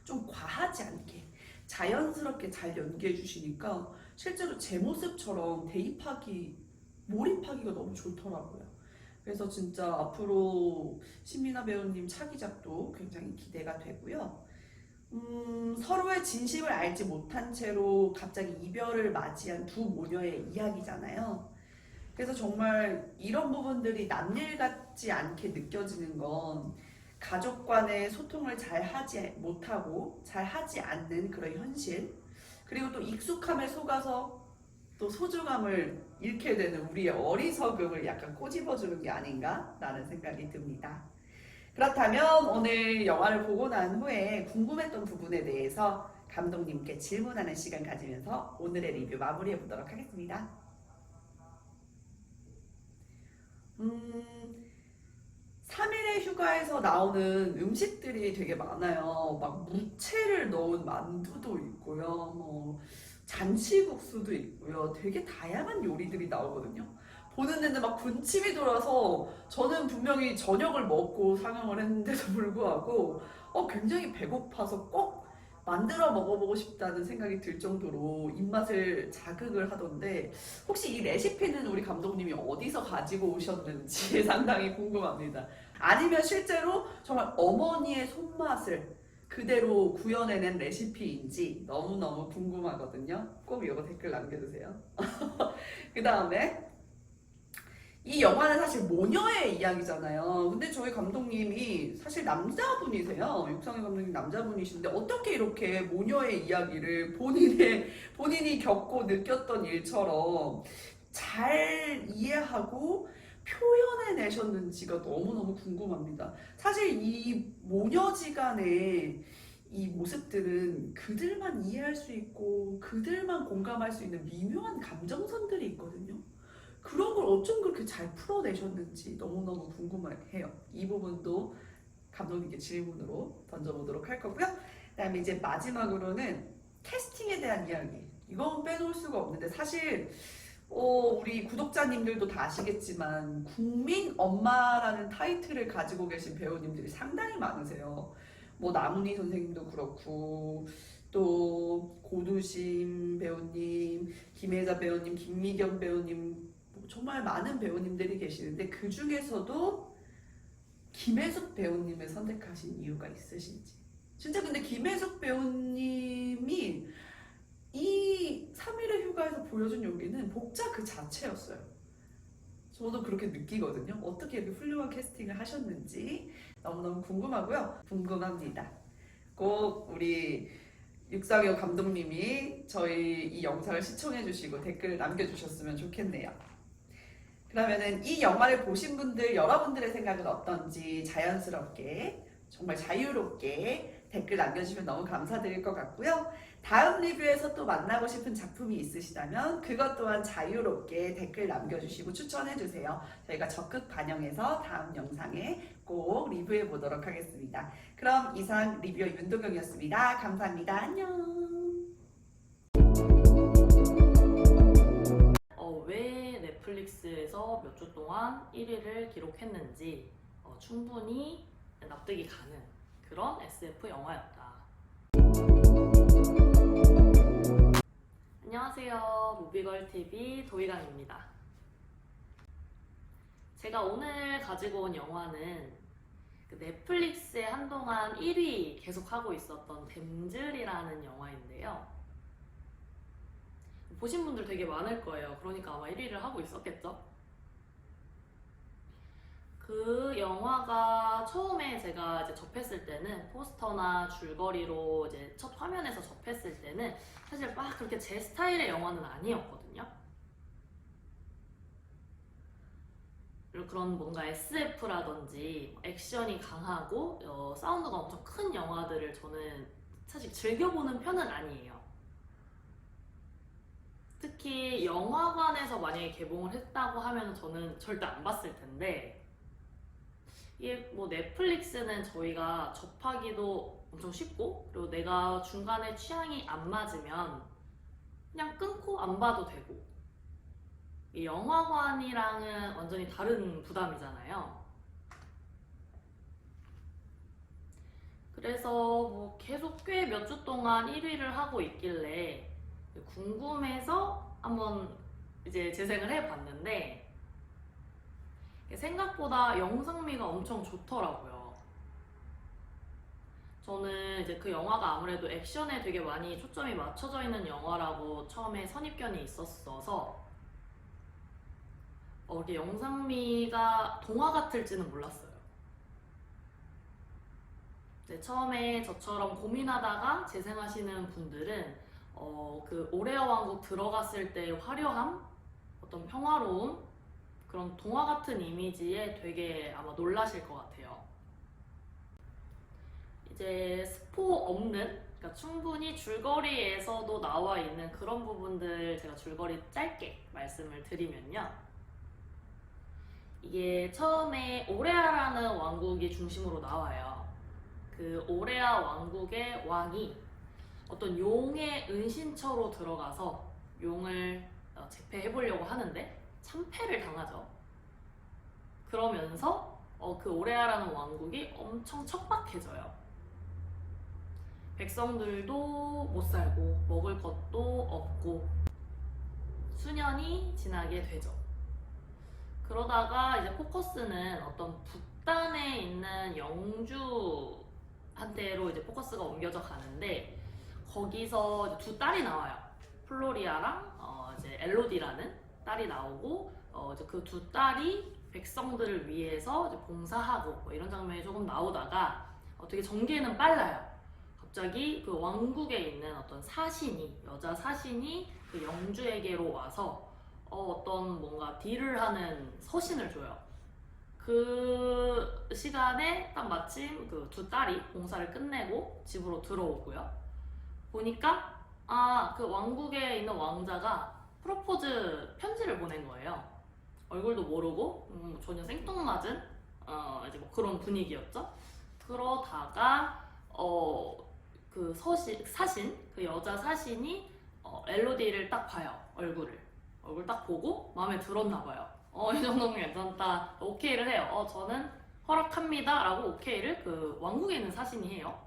좀 과하지 않게 자연스럽게 잘 연기해 주시니까 실제로 제 모습처럼 몰입하기가 너무 좋더라고요. 그래서 진짜 앞으로 신민아 배우님 차기작도 굉장히 기대가 되고요. 서로의 진심을 알지 못한 채로 갑자기 이별을 맞이한 두 모녀의 이야기잖아요. 그래서 정말 이런 부분들이 남일 같지 않게 느껴지는 건 가족 간의 소통을 잘 하지 못하고 잘 하지 않는 그런 현실, 그리고 또 익숙함에 속아서 또 소중함을 잃게 되는 우리의 어리석음을 약간 꼬집어주는 게 아닌가라는 생각이 듭니다. 그렇다면 오늘 영화를 보고 난 후에 궁금했던 부분에 대해서 감독님께 질문하는 시간 가지면서 오늘의 리뷰 마무리해 보도록 하겠습니다. 3일의 휴가에서 나오는 음식들이 되게 많아요. 막 무채를 넣은 만두도 있고요. 뭐 잔치국수도 있고요. 되게 다양한 요리들이 나오거든요. 보는 내내 막 군침이 돌아서 저는 분명히 저녁을 먹고 상영을 했는데도 불구하고 굉장히 배고파서 꼭 만들어 먹어보고 싶다는 생각이 들 정도로 입맛을 자극을 하던데 혹시 이 레시피는 우리 감독님이 어디서 가지고 오셨는지 상당히 궁금합니다. 아니면 실제로 정말 어머니의 손맛을 그대로 구현해낸 레시피인지 너무너무 궁금하거든요. 꼭 이거 댓글 남겨주세요. 그 다음에 이 영화는 사실 모녀의 이야기잖아요. 근데 저희 감독님이 사실 남자분이세요. 육상의 감독님 남자분이신데 어떻게 이렇게 모녀의 이야기를 본인이 겪고 느꼈던 일처럼 잘 이해하고 표현해내셨는지가 너무너무 궁금합니다. 사실 이 모녀지간의 이 모습들은 그들만 이해할 수 있고 그들만 공감할 수 있는 미묘한 감정선들이 있거든요. 그런 걸 어쩜 그렇게 잘 풀어내셨는지 너무너무 궁금해요. 이 부분도 감독님께 질문으로 던져보도록 할 거고요. 그 다음에 이제 마지막으로는 캐스팅에 대한 이야기. 이건 빼놓을 수가 없는데 사실 우리 구독자님들도 다 아시겠지만 국민 엄마라는 타이틀을 가지고 계신 배우님들이 상당히 많으세요. 뭐 나문희 선생님도 그렇고 또 고두심 배우님, 김혜자 배우님, 김미경 배우님 정말 많은 배우님들이 계시는데 그 중에서도 김혜숙 배우님을 선택하신 이유가 있으신지. 진짜 근데 김혜숙 배우님이 이 3일의 휴가에서 보여준 연기는 복자 그 자체였어요. 저도 그렇게 느끼거든요. 어떻게 이렇게 훌륭한 캐스팅을 하셨는지 너무너무 궁금합니다. 꼭 우리 육상여 감독님이 저희 이 영상을 시청해주시고 댓글을 남겨주셨으면 좋겠네요. 그러면은 이 영화를 보신 분들 여러분들의 생각은 어떤지 자연스럽게 정말 자유롭게 댓글 남겨주시면 너무 감사드릴 것 같고요. 다음 리뷰에서 또 만나고 싶은 작품이 있으시다면 그것 또한 자유롭게 댓글 남겨주시고 추천해주세요. 저희가 적극 반영해서 다음 영상에 꼭 리뷰해 보도록 하겠습니다. 그럼 이상 리뷰어 윤도경이었습니다. 감사합니다. 안녕. 왜 넷플릭스에서 몇 주 동안 1위를 기록했는지 충분히 납득이 가는 그런 SF 영화였다. 안녕하세요. 무비걸TV 도희강입니다. 제가 오늘 가지고 온 영화는 그 넷플릭스에 한동안 1위 계속하고 있었던 댐즐이라는 영화인데요. 보신 분들 되게 많을 거예요. 그러니까 아마 1위를 하고 있었겠죠? 그 영화가 처음에 제가 이제 접했을 때는 포스터나 줄거리로 이제 첫 화면에서 접했을 때는 사실 막 그렇게 제 스타일의 영화는 아니었거든요. 그리고 그런 뭔가 SF라든지 액션이 강하고 사운드가 엄청 큰 영화들을 저는 사실 즐겨보는 편은 아니에요. 특히 영화관에서 만약에 개봉을 했다고 하면 저는 절대 안 봤을 텐데, 이게 뭐 넷플릭스는 저희가 접하기도 엄청 쉽고, 그리고 내가 중간에 취향이 안 맞으면 그냥 끊고 안 봐도 되고, 이 영화관이랑은 완전히 다른 부담이잖아요. 그래서 뭐 계속 꽤 몇 주 동안 1위를 하고 있길래 궁금해서 한번 이제 재생을 해봤는데 생각보다 영상미가 엄청 좋더라고요. 저는 이제 그 영화가 아무래도 액션에 되게 많이 초점이 맞춰져 있는 영화라고 처음에 선입견이 있었어서 이게 영상미가 동화 같을지는 몰랐어요. 처음에 저처럼 고민하다가 재생하시는 분들은 그 오레아 왕국 들어갔을 때의 화려함, 어떤 평화로움, 그런 동화 같은 이미지에 되게 아마 놀라실 것 같아요. 이제 스포 없는, 그러니까 충분히 줄거리에서도 나와 있는 그런 부분들 제가 줄거리 짧게 말씀을 드리면요. 이게 처음에 오레아라는 왕국이 중심으로 나와요. 그 오레아 왕국의 왕이 어떤 용의 은신처로 들어가서 용을 제패해보려고 하는데 참패를 당하죠. 그러면서 그 오레아라는 왕국이 엄청 척박해져요. 백성들도 못 살고 먹을 것도 없고 수년이 지나게 되죠. 그러다가 이제 포커스는 어떤 북단에 있는 영주한테로 이제 포커스가 옮겨져 가는데 거기서 이제 두 딸이 나와요. 플로리아랑 이제 엘로디라는 딸이 나오고 이제 그 두 딸이 백성들을 위해서 이제 봉사하고 뭐 이런 장면이 조금 나오다가 되게 전개는 빨라요. 갑자기 그 왕국에 있는 어떤 사신이, 여자 사신이 그 영주에게로 와서 어떤 뭔가 딜을 하는 서신을 줘요. 그 시간에 딱 마침 그 두 딸이 봉사를 끝내고 집으로 들어오고요. 보니까 그 왕국에 있는 왕자가 프로포즈 편지를 보낸 거예요. 얼굴도 모르고 전혀 생뚱맞은 이제 뭐 그런 분위기였죠. 그러다가 그 사신, 그 여자 사신이 엘로디를 딱 봐요. 얼굴 딱 보고 마음에 들었나 봐요. 이 정도면 괜찮다. 오케이를 해요. 저는 허락합니다. 라고 오케이를 그 왕국에 있는 사신이 해요.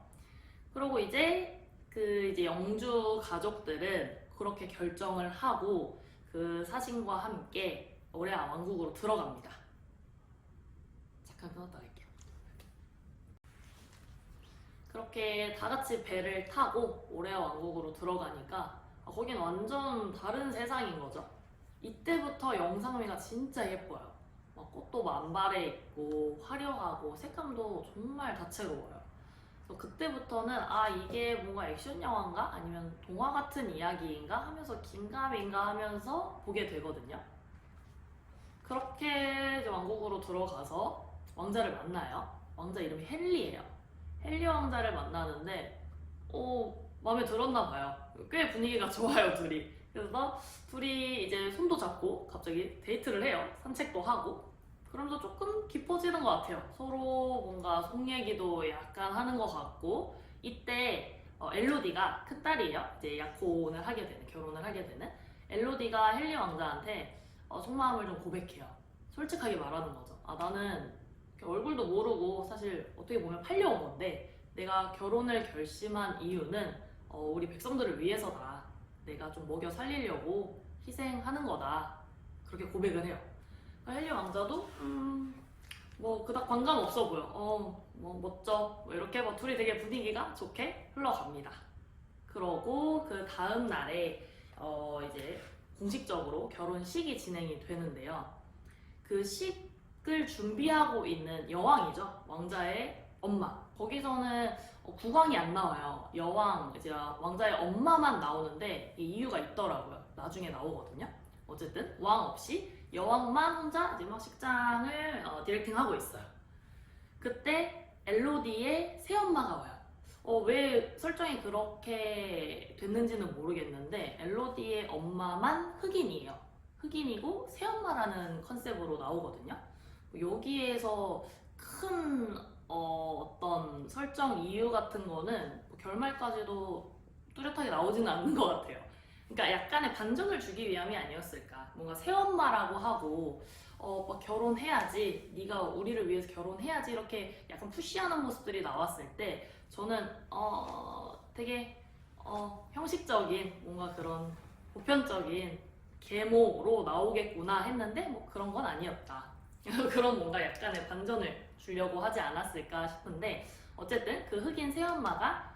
그리고 이제 이제 영주 가족들은 그렇게 결정을 하고 그 사신과 함께 오레아 왕국으로 들어갑니다. 잠깐 끊었다 갈게요. 그렇게 다 같이 배를 타고 오레아 왕국으로 들어가니까 거긴 완전 다른 세상인 거죠. 이때부터 영상미가 진짜 예뻐요. 막 꽃도 만발해 있고 화려하고 색감도 정말 다채로워요. 그래서 그때부터는 이게 뭔가 액션 영화인가? 아니면 동화 같은 이야기인가? 하면서 긴가민가 하면서 보게 되거든요. 그렇게 이제 왕국으로 들어가서 왕자를 만나요. 왕자 이름이 헨리예요. 헨리 왕자를 만나는데 마음에 들었나 봐요. 꽤 분위기가 좋아요, 둘이. 그래서 둘이 이제 손도 잡고 갑자기 데이트를 해요. 산책도 하고. 그러면서 조금 깊어지는 것 같아요. 서로 뭔가 속 얘기도 약간 하는 것 같고. 이때 엘로디가 큰딸이에요. 이제 약혼을 하게 되는, 결혼을 하게 되는 엘로디가 헨리 왕자한테 속마음을 좀 고백해요. 솔직하게 말하는 거죠. 나는 얼굴도 모르고 사실 어떻게 보면 팔려온 건데 내가 결혼을 결심한 이유는 우리 백성들을 위해서다. 내가 좀 먹여 살리려고 희생하는 거다. 그렇게 고백을 해요. 헨리 왕자도 뭐 그닥 관감 없어 보여. 뭐 멋져. 뭐 이렇게 뭐 둘이 되게 분위기가 좋게 흘러갑니다. 그러고 그 다음 날에 이제 공식적으로 결혼식이 진행이 되는데요. 그 식을 준비하고 있는 여왕이죠. 왕자의 엄마. 거기서는 국왕이 안 나와요. 여왕, 이제 왕자의 엄마만 나오는데 이유가 있더라고요. 나중에 나오거든요. 어쨌든 왕 없이 여왕만 혼자 이제 막 식장을 디렉팅하고 있어요. 그때 엘로디의 새엄마가 와요. 왜 설정이 그렇게 됐는지는 모르겠는데 엘로디의 엄마만 흑인이에요. 흑인이고 새엄마라는 컨셉으로 나오거든요. 여기에서 큰 어떤 설정 이유 같은 거는 결말까지도 뚜렷하게 나오지는 않는 것 같아요. 그러니까 약간의 반전을 주기 위함이 아니었을까. 뭔가 새엄마라고 하고 막 결혼해야지, 네가 우리를 위해서 결혼해야지 이렇게 약간 푸시하는 모습들이 나왔을 때 저는 되게 형식적인 뭔가 그런 보편적인 계모로 나오겠구나 했는데 뭐 그런 건 아니었다. 그런 뭔가 약간의 반전을 주려고 하지 않았을까 싶은데 어쨌든 그 흑인 새엄마가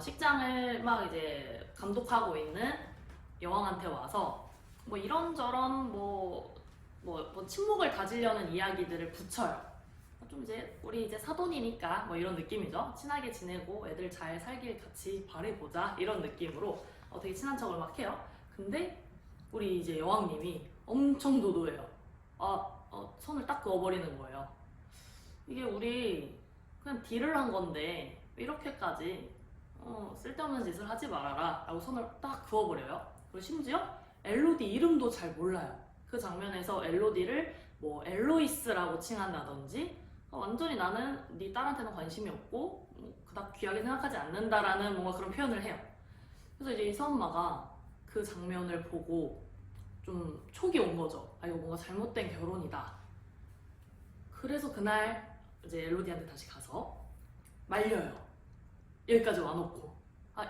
식장을 막 이제 감독하고 있는 여왕한테 와서 뭐 이런저런 뭐 친목을 다지려는 이야기들을 붙여요. 좀 이제 우리 이제 사돈이니까 뭐 이런 느낌이죠. 친하게 지내고 애들 잘 살길 같이 바라보자 이런 느낌으로 되게 친한 척을 막 해요. 근데 우리 이제 여왕님이 엄청 도도해요. 선을 딱 그어버리는 거예요. 이게 우리 그냥 딜을 한 건데 이렇게까지 쓸데없는 짓을 하지 말아라 라고 선을 딱 그어버려요. 그리고 심지어 엘로디 이름도 잘 몰라요. 그 장면에서 엘로디를 뭐 엘로이스라고 칭한다든지 완전히 나는 네 딸한테는 관심이 없고 그닥 귀하게 생각하지 않는다라는 뭔가 그런 표현을 해요. 그래서 이제 이 새엄마가 그 장면을 보고 좀 촉이 온 거죠. 이거 뭔가 잘못된 결혼이다. 그래서 그날 이제 엘로디한테 다시 가서 말려요. 여기까지 와놓고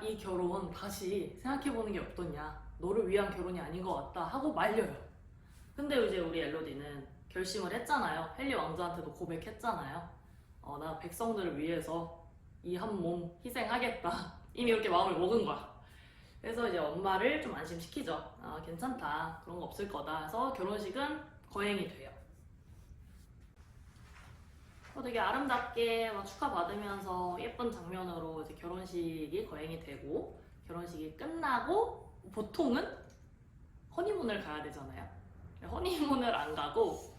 이 결혼 다시 생각해보는 게 어떠냐. 너를 위한 결혼이 아닌 것 같다 하고 말려요. 근데 이제 우리 엘로디는 결심을 했잖아요. 헨리 왕자한테도 고백했잖아요. 나 백성들을 위해서 이 한 몸 희생하겠다. 이미 이렇게 마음을 먹은 거야. 그래서 이제 엄마를 좀 안심시키죠. 괜찮다. 그런 거 없을 거다. 해서 결혼식은 거행이 돼요. 되게 아름답게 막 축하받으면서 예쁜 장면으로 이제 결혼식이 거행이 되고 결혼식이 끝나고 보통은 허니문을 가야 되잖아요. 허니문을 안 가고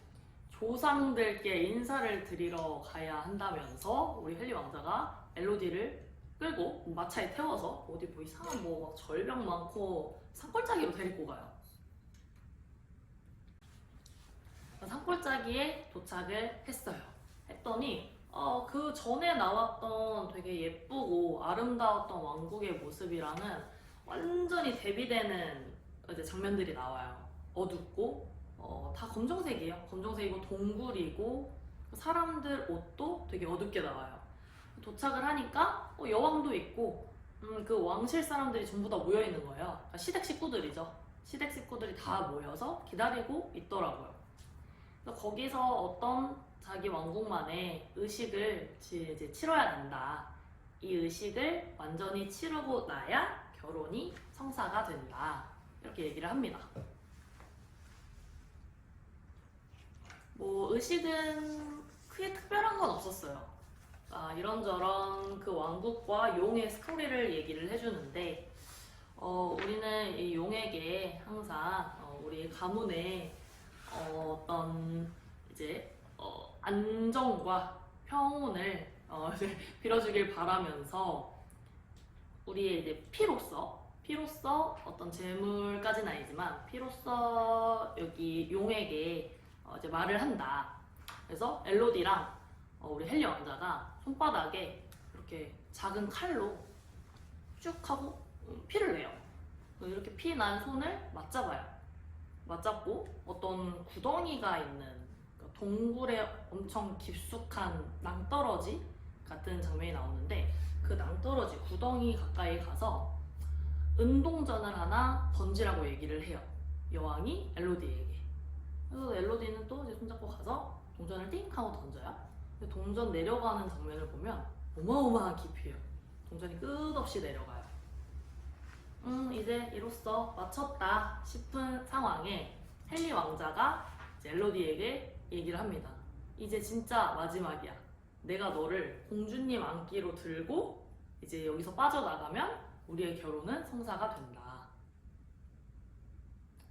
조상들께 인사를 드리러 가야 한다면서 우리 헨리 왕자가 엘로디를 끌고 마차에 태워서 어디 뭐 이상한 막 절벽 많고 산골짜기로 데리고 가요. 산골짜기에 도착을 했어요. 했더니 그 전에 나왔던 되게 예쁘고 아름다웠던 왕국의 모습이랑은 완전히 대비되는 이제 장면들이 나와요. 어둡고 다 검정색이에요. 검정색이고 동굴이고 사람들 옷도 되게 어둡게 나와요. 도착을 하니까 여왕도 있고 그 왕실 사람들이 전부 다 모여 있는 거예요. 그러니까 시댁 식구들이죠. 시댁 식구들이 다 모여서 기다리고 있더라고요. 그래서 거기서 어떤 자기 왕국만의 의식을 이제 치러야 된다. 이 의식을 완전히 치르고 나야 결혼이 성사가 된다. 이렇게 얘기를 합니다. 뭐 의식은 크게 특별한 건 없었어요. 이런저런 그 왕국과 용의 스토리를 얘기를 해주는데 우리는 이 용에게 항상 우리 가문의 어떤 이제 안정과 평온을 이제 빌어주길 바라면서 우리의 이제 피로서 어떤 재물까지는 아니지만 피로서 여기 용에게 이제 말을 한다. 그래서 엘로디랑 우리 헨리 왕자가 손바닥에 이렇게 작은 칼로 쭉 하고 피를 내요. 이렇게 피 난 손을 맞잡아요. 맞잡고 어떤 구덩이가 있는 동굴에 엄청 깊숙한 낭떠러지 같은 장면이 나오는데 그 낭떠러지 구덩이 가까이 가서 은동전을 하나 던지라고 얘기를 해요. 여왕이 엘로디에게. 그래서 엘로디는 또 이제 손잡고 가서 동전을 띵 하고 던져요. 근데 동전 내려가는 장면을 보면 어마어마한 깊이에요. 동전이 끝없이 내려가요. 이제 이로써 맞췄다 싶은 상황에 헨리 왕자가 이제 엘로디에게 얘기를 합니다. 이제 진짜 마지막이야. 내가 너를 공주님 안기로 들고 이제 여기서 빠져나가면 우리의 결혼은 성사가 된다.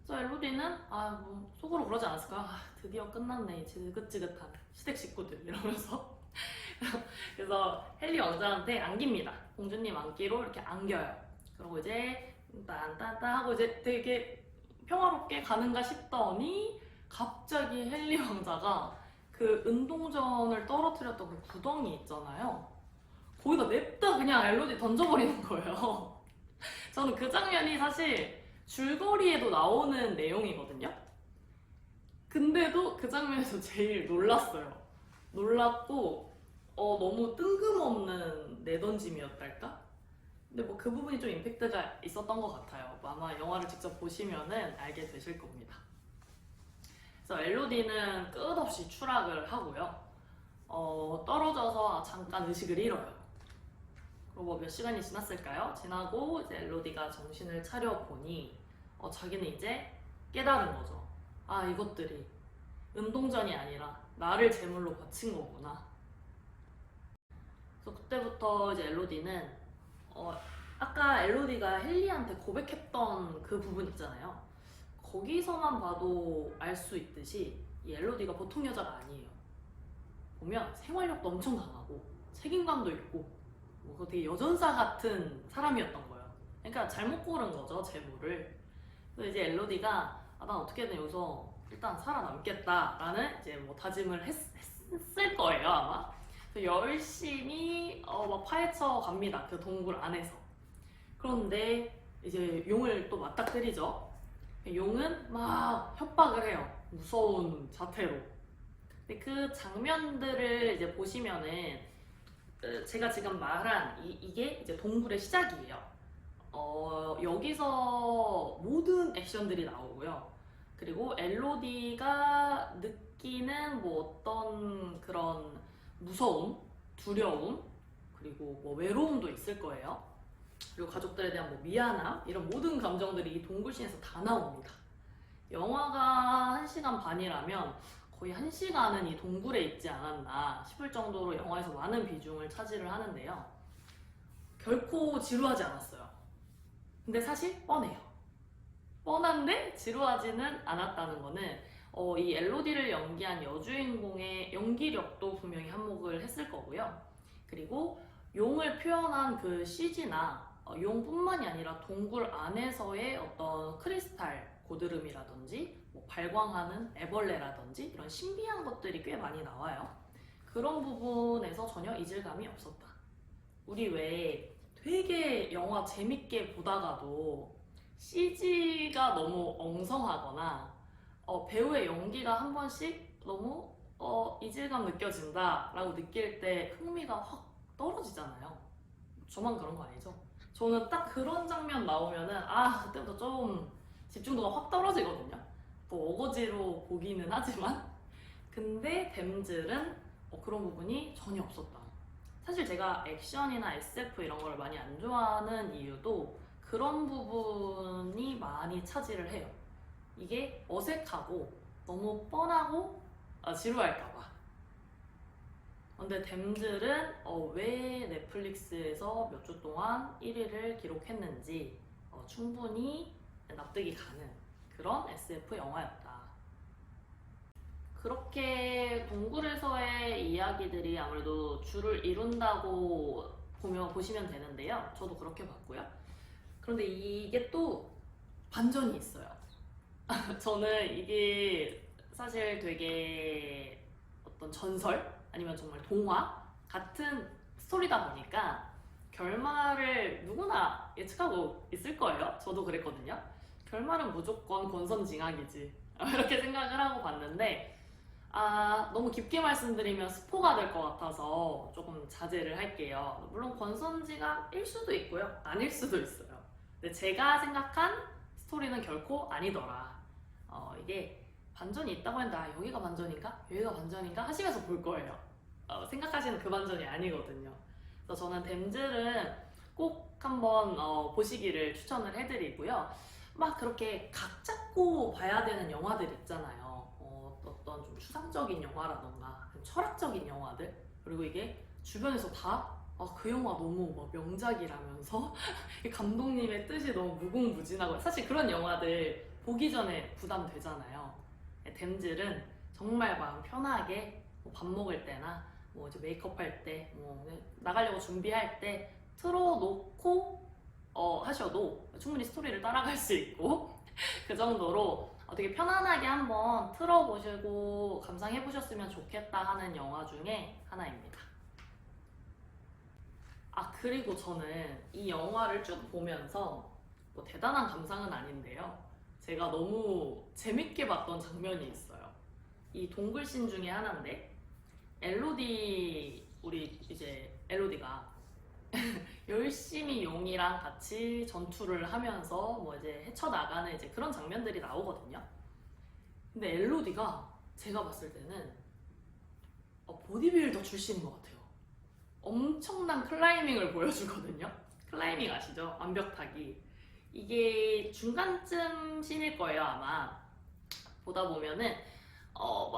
그래서 엘로디는 뭐 속으로 그러지 않았을까? 드디어 끝났네. 지긋지긋한 시댁 식구들 이러면서 그래서 헨리 왕자한테 안깁니다. 공주님 안기로 이렇게 안겨요. 그리고 이제 딴딴딴 하고 이제 되게 평화롭게 가는가 싶더니 갑자기 헨리 왕자가 그 은동전을 떨어뜨렸던 그 구덩이 있잖아요. 거기다 냅다 그냥 엘로디 던져버리는 거예요. 저는 그 장면이 사실 줄거리에도 나오는 내용이거든요. 근데도 그 장면에서 제일 놀랐어요. 놀랐고 너무 뜬금없는 내던짐이었달까? 근데 뭐 그 부분이 좀 임팩트가 있었던 것 같아요. 아마 영화를 직접 보시면은 알게 되실 겁니다. 그래서 엘로디는 끝없이 추락을 하고요. 떨어져서 잠깐 의식을 잃어요. 그리고 뭐 몇 시간이 지났을까요? 지나고 이제 엘로디가 정신을 차려 보니 자기는 이제 깨달은 거죠. 이것들이 은동전이 아니라 나를 제물로 바친 거구나. 그래서 그때부터 이제 엘로디는 아까 엘로디가 헨리한테 고백했던 그 부분 있잖아요. 거기서만 봐도 알 수 있듯이 이 엘로디가 보통 여자가 아니에요. 보면 생활력도 엄청 강하고 책임감도 있고 뭐 되게 여전사 같은 사람이었던 거예요. 그러니까 잘못 고른 거죠, 제물을. 그래서 이제 엘로디가 난 어떻게든 여기서 일단 살아남겠다라는 이제 뭐 다짐을 했을 거예요, 아마. 그래서 열심히 막 파헤쳐 갑니다, 그 동굴 안에서. 그런데 이제 용을 또 맞닥뜨리죠. 용은 막 협박을 해요. 무서운 자태로. 근데 그 장면들을 이제 보시면은 제가 지금 말한 이게 이제 동굴의 시작이에요. 여기서 모든 액션들이 나오고요. 그리고 엘로디가 느끼는 뭐 어떤 그런 무서움, 두려움, 그리고 뭐 외로움도 있을 거예요. 그리고 가족들에 대한 뭐 미안함, 이런 모든 감정들이 이 동굴씬에서 다 나옵니다. 영화가 1시간 반이라면 거의 1시간은 이 동굴에 있지 않았나 싶을 정도로 영화에서 많은 비중을 차지를 하는데요. 결코 지루하지 않았어요. 근데 사실 뻔해요. 뻔한데 지루하지는 않았다는 거는 이 엘로디를 연기한 여주인공의 연기력도 분명히 한몫을 했을 거고요. 그리고 용을 표현한 그 CG나 용뿐만이 아니라 동굴 안에서의 어떤 크리스탈 고드름이라든지 뭐 발광하는 애벌레라든지 이런 신비한 것들이 꽤 많이 나와요. 그런 부분에서 전혀 이질감이 없었다. 우리 왜 되게 영화 재밌게 보다가도 CG가 너무 엉성하거나 배우의 연기가 한 번씩 너무 이질감 느껴진다 라고 느낄 때 흥미가 확 떨어지잖아요. 저만 그런 거 아니죠? 저는 딱 그런 장면 나오면은 그때부터 좀 집중도가 확 떨어지거든요. 뭐 어거지로 보기는 하지만 근데 댐즐은 그런 부분이 전혀 없었다. 사실 제가 액션이나 SF 이런 걸 많이 안 좋아하는 이유도 그런 부분이 많이 차지를 해요. 이게 어색하고 너무 뻔하고 지루할까봐. 근데 댐즐은 왜 넷플릭스에서 몇 주 동안 1위를 기록했는지 충분히 납득이 가는 그런 SF 영화였다. 그렇게 동굴에서의 이야기들이 아무래도 줄을 이룬다고 보시면 되는데요. 저도 그렇게 봤고요. 그런데 이게 또 반전이 있어요. 저는 이게 사실 되게 어떤 전설 아니면 정말 동화 같은 스토리다 보니까 결말을 누구나 예측하고 있을 거예요. 저도 그랬거든요. 결말은 무조건 권선징악이지 이렇게 생각을 하고 봤는데 너무 깊게 말씀드리면 스포가 될 것 같아서 조금 자제를 할게요. 물론 권선징악일 수도 있고요. 아닐 수도 있어요. 근데 제가 생각한 스토리는 결코 아니더라. 이게 반전이 있다고 했는데 여기가 반전인가? 여기가 반전인가? 하시면서 볼 거예요. 생각하시는 그 반전이 아니거든요. 그래서 저는 댐즐은 꼭 한번 보시기를 추천을 해드리고요. 막 그렇게 각 잡고 봐야 되는 영화들 있잖아요. 어떤 좀 추상적인 영화라던가 철학적인 영화들, 그리고 이게 주변에서 다 그 영화 너무 막 명작이라면서 감독님의 뜻이 너무 무궁무진하고, 사실 그런 영화들 보기 전에 부담되잖아요. 댐즐은 정말 마음 편하게 밥 먹을 때나 이제 메이크업 할 때, 나가려고 준비할 때 틀어놓고 하셔도 충분히 스토리를 따라갈 수 있고 그 정도로 되게 편안하게 한번 틀어보시고 감상해보셨으면 좋겠다 하는 영화 중에 하나입니다. 그리고 저는 이 영화를 쭉 보면서 대단한 감상은 아닌데요. 제가 너무 재밌게 봤던 장면이 있어요. 이 동굴씬 중에 하나인데 우리 이제 엘로디가 열심히 용이랑 같이 전투를 하면서 이제 헤쳐나가는 이제 그런 장면들이 나오거든요. 근데 엘로디가 제가 봤을 때는 보디빌더 출신인 것 같아요. 엄청난 클라이밍을 보여주거든요. 클라이밍 아시죠? 암벽타기. 이게 중간쯤 씬일 거예요, 아마. 보다 보면은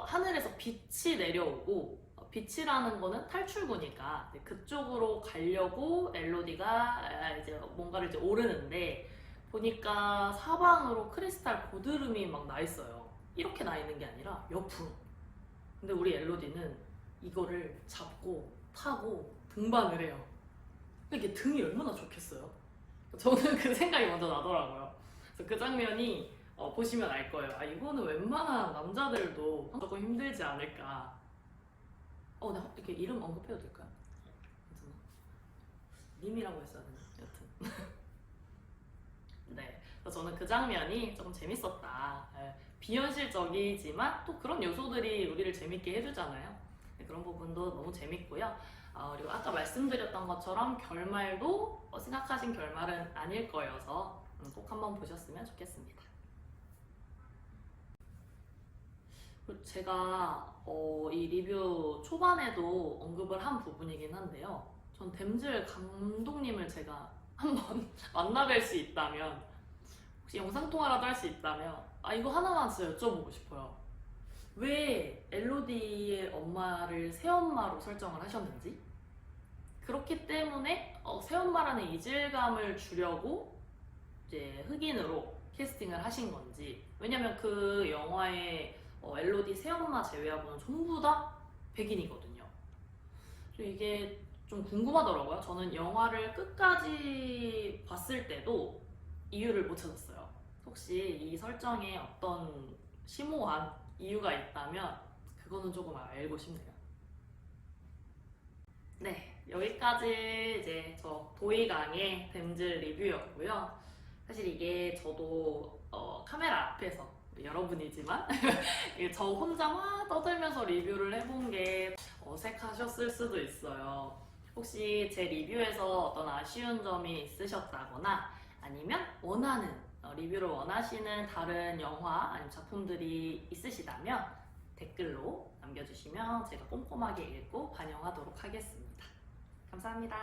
하늘에서 빛이 내려오고, 빛이라는 거는 탈출구니까 그쪽으로 가려고 엘로디가 이제 뭔가를 이제 오르는데, 보니까 사방으로 크리스탈 고드름이 막 나 있어요. 이렇게 나 있는 게 아니라 옆으로. 근데 우리 엘로디는 이거를 잡고 타고 등반을 해요. 이게 등이 얼마나 좋겠어요? 저는 그 생각이 먼저 나더라고요. 그래서 그 장면이 보시면 알 거예요. 이거는 웬만한 남자들도 조금 힘들지 않을까. 내가 이렇게 이름 언급해도 될까요? 괜찮아? 님이라고 했어야 되나? 여튼. 네. 그래서 저는 그 장면이 조금 재밌었다. 비현실적이지만 또 그런 요소들이 우리를 재밌게 해주잖아요. 그런 부분도 너무 재밌고요. 그리고 아까 말씀드렸던 것처럼 결말도 생각하신 결말은 아닐 거여서 꼭 한번 보셨으면 좋겠습니다. 제가 이 리뷰 초반에도 언급을 한 부분이긴 한데요. 전 댐즐 감독님을 제가 한번 만나뵐 수 있다면, 혹시 영상통화라도 할 수 있다면 이거 하나만 진짜 여쭤보고 싶어요. 왜 엘로디의 엄마를 새엄마로 설정을 하셨는지, 그렇기 때문에 새엄마라는 이질감을 주려고 이제 흑인으로 캐스팅을 하신 건지. 왜냐면 그 영화에 엘로디 새엄마 제외하고는 전부 다 백인이거든요. 이게 좀 궁금하더라고요. 저는 영화를 끝까지 봤을 때도 이유를 못 찾았어요. 혹시 이 설정에 어떤 심오한 이유가 있다면 그거는 조금 알고 싶네요. 네, 여기까지 이제 저 도이강의 댐즐 리뷰였고요. 사실 이게 저도 카메라 앞에서, 여러분이지만 저 혼자 막 떠들면서 리뷰를 해본 게 어색하셨을 수도 있어요. 혹시 제 리뷰에서 어떤 아쉬운 점이 있으셨다거나 아니면 리뷰를 원하시는 다른 영화 아니면 작품들이 있으시다면 댓글로 남겨주시면 제가 꼼꼼하게 읽고 반영하도록 하겠습니다. 감사합니다.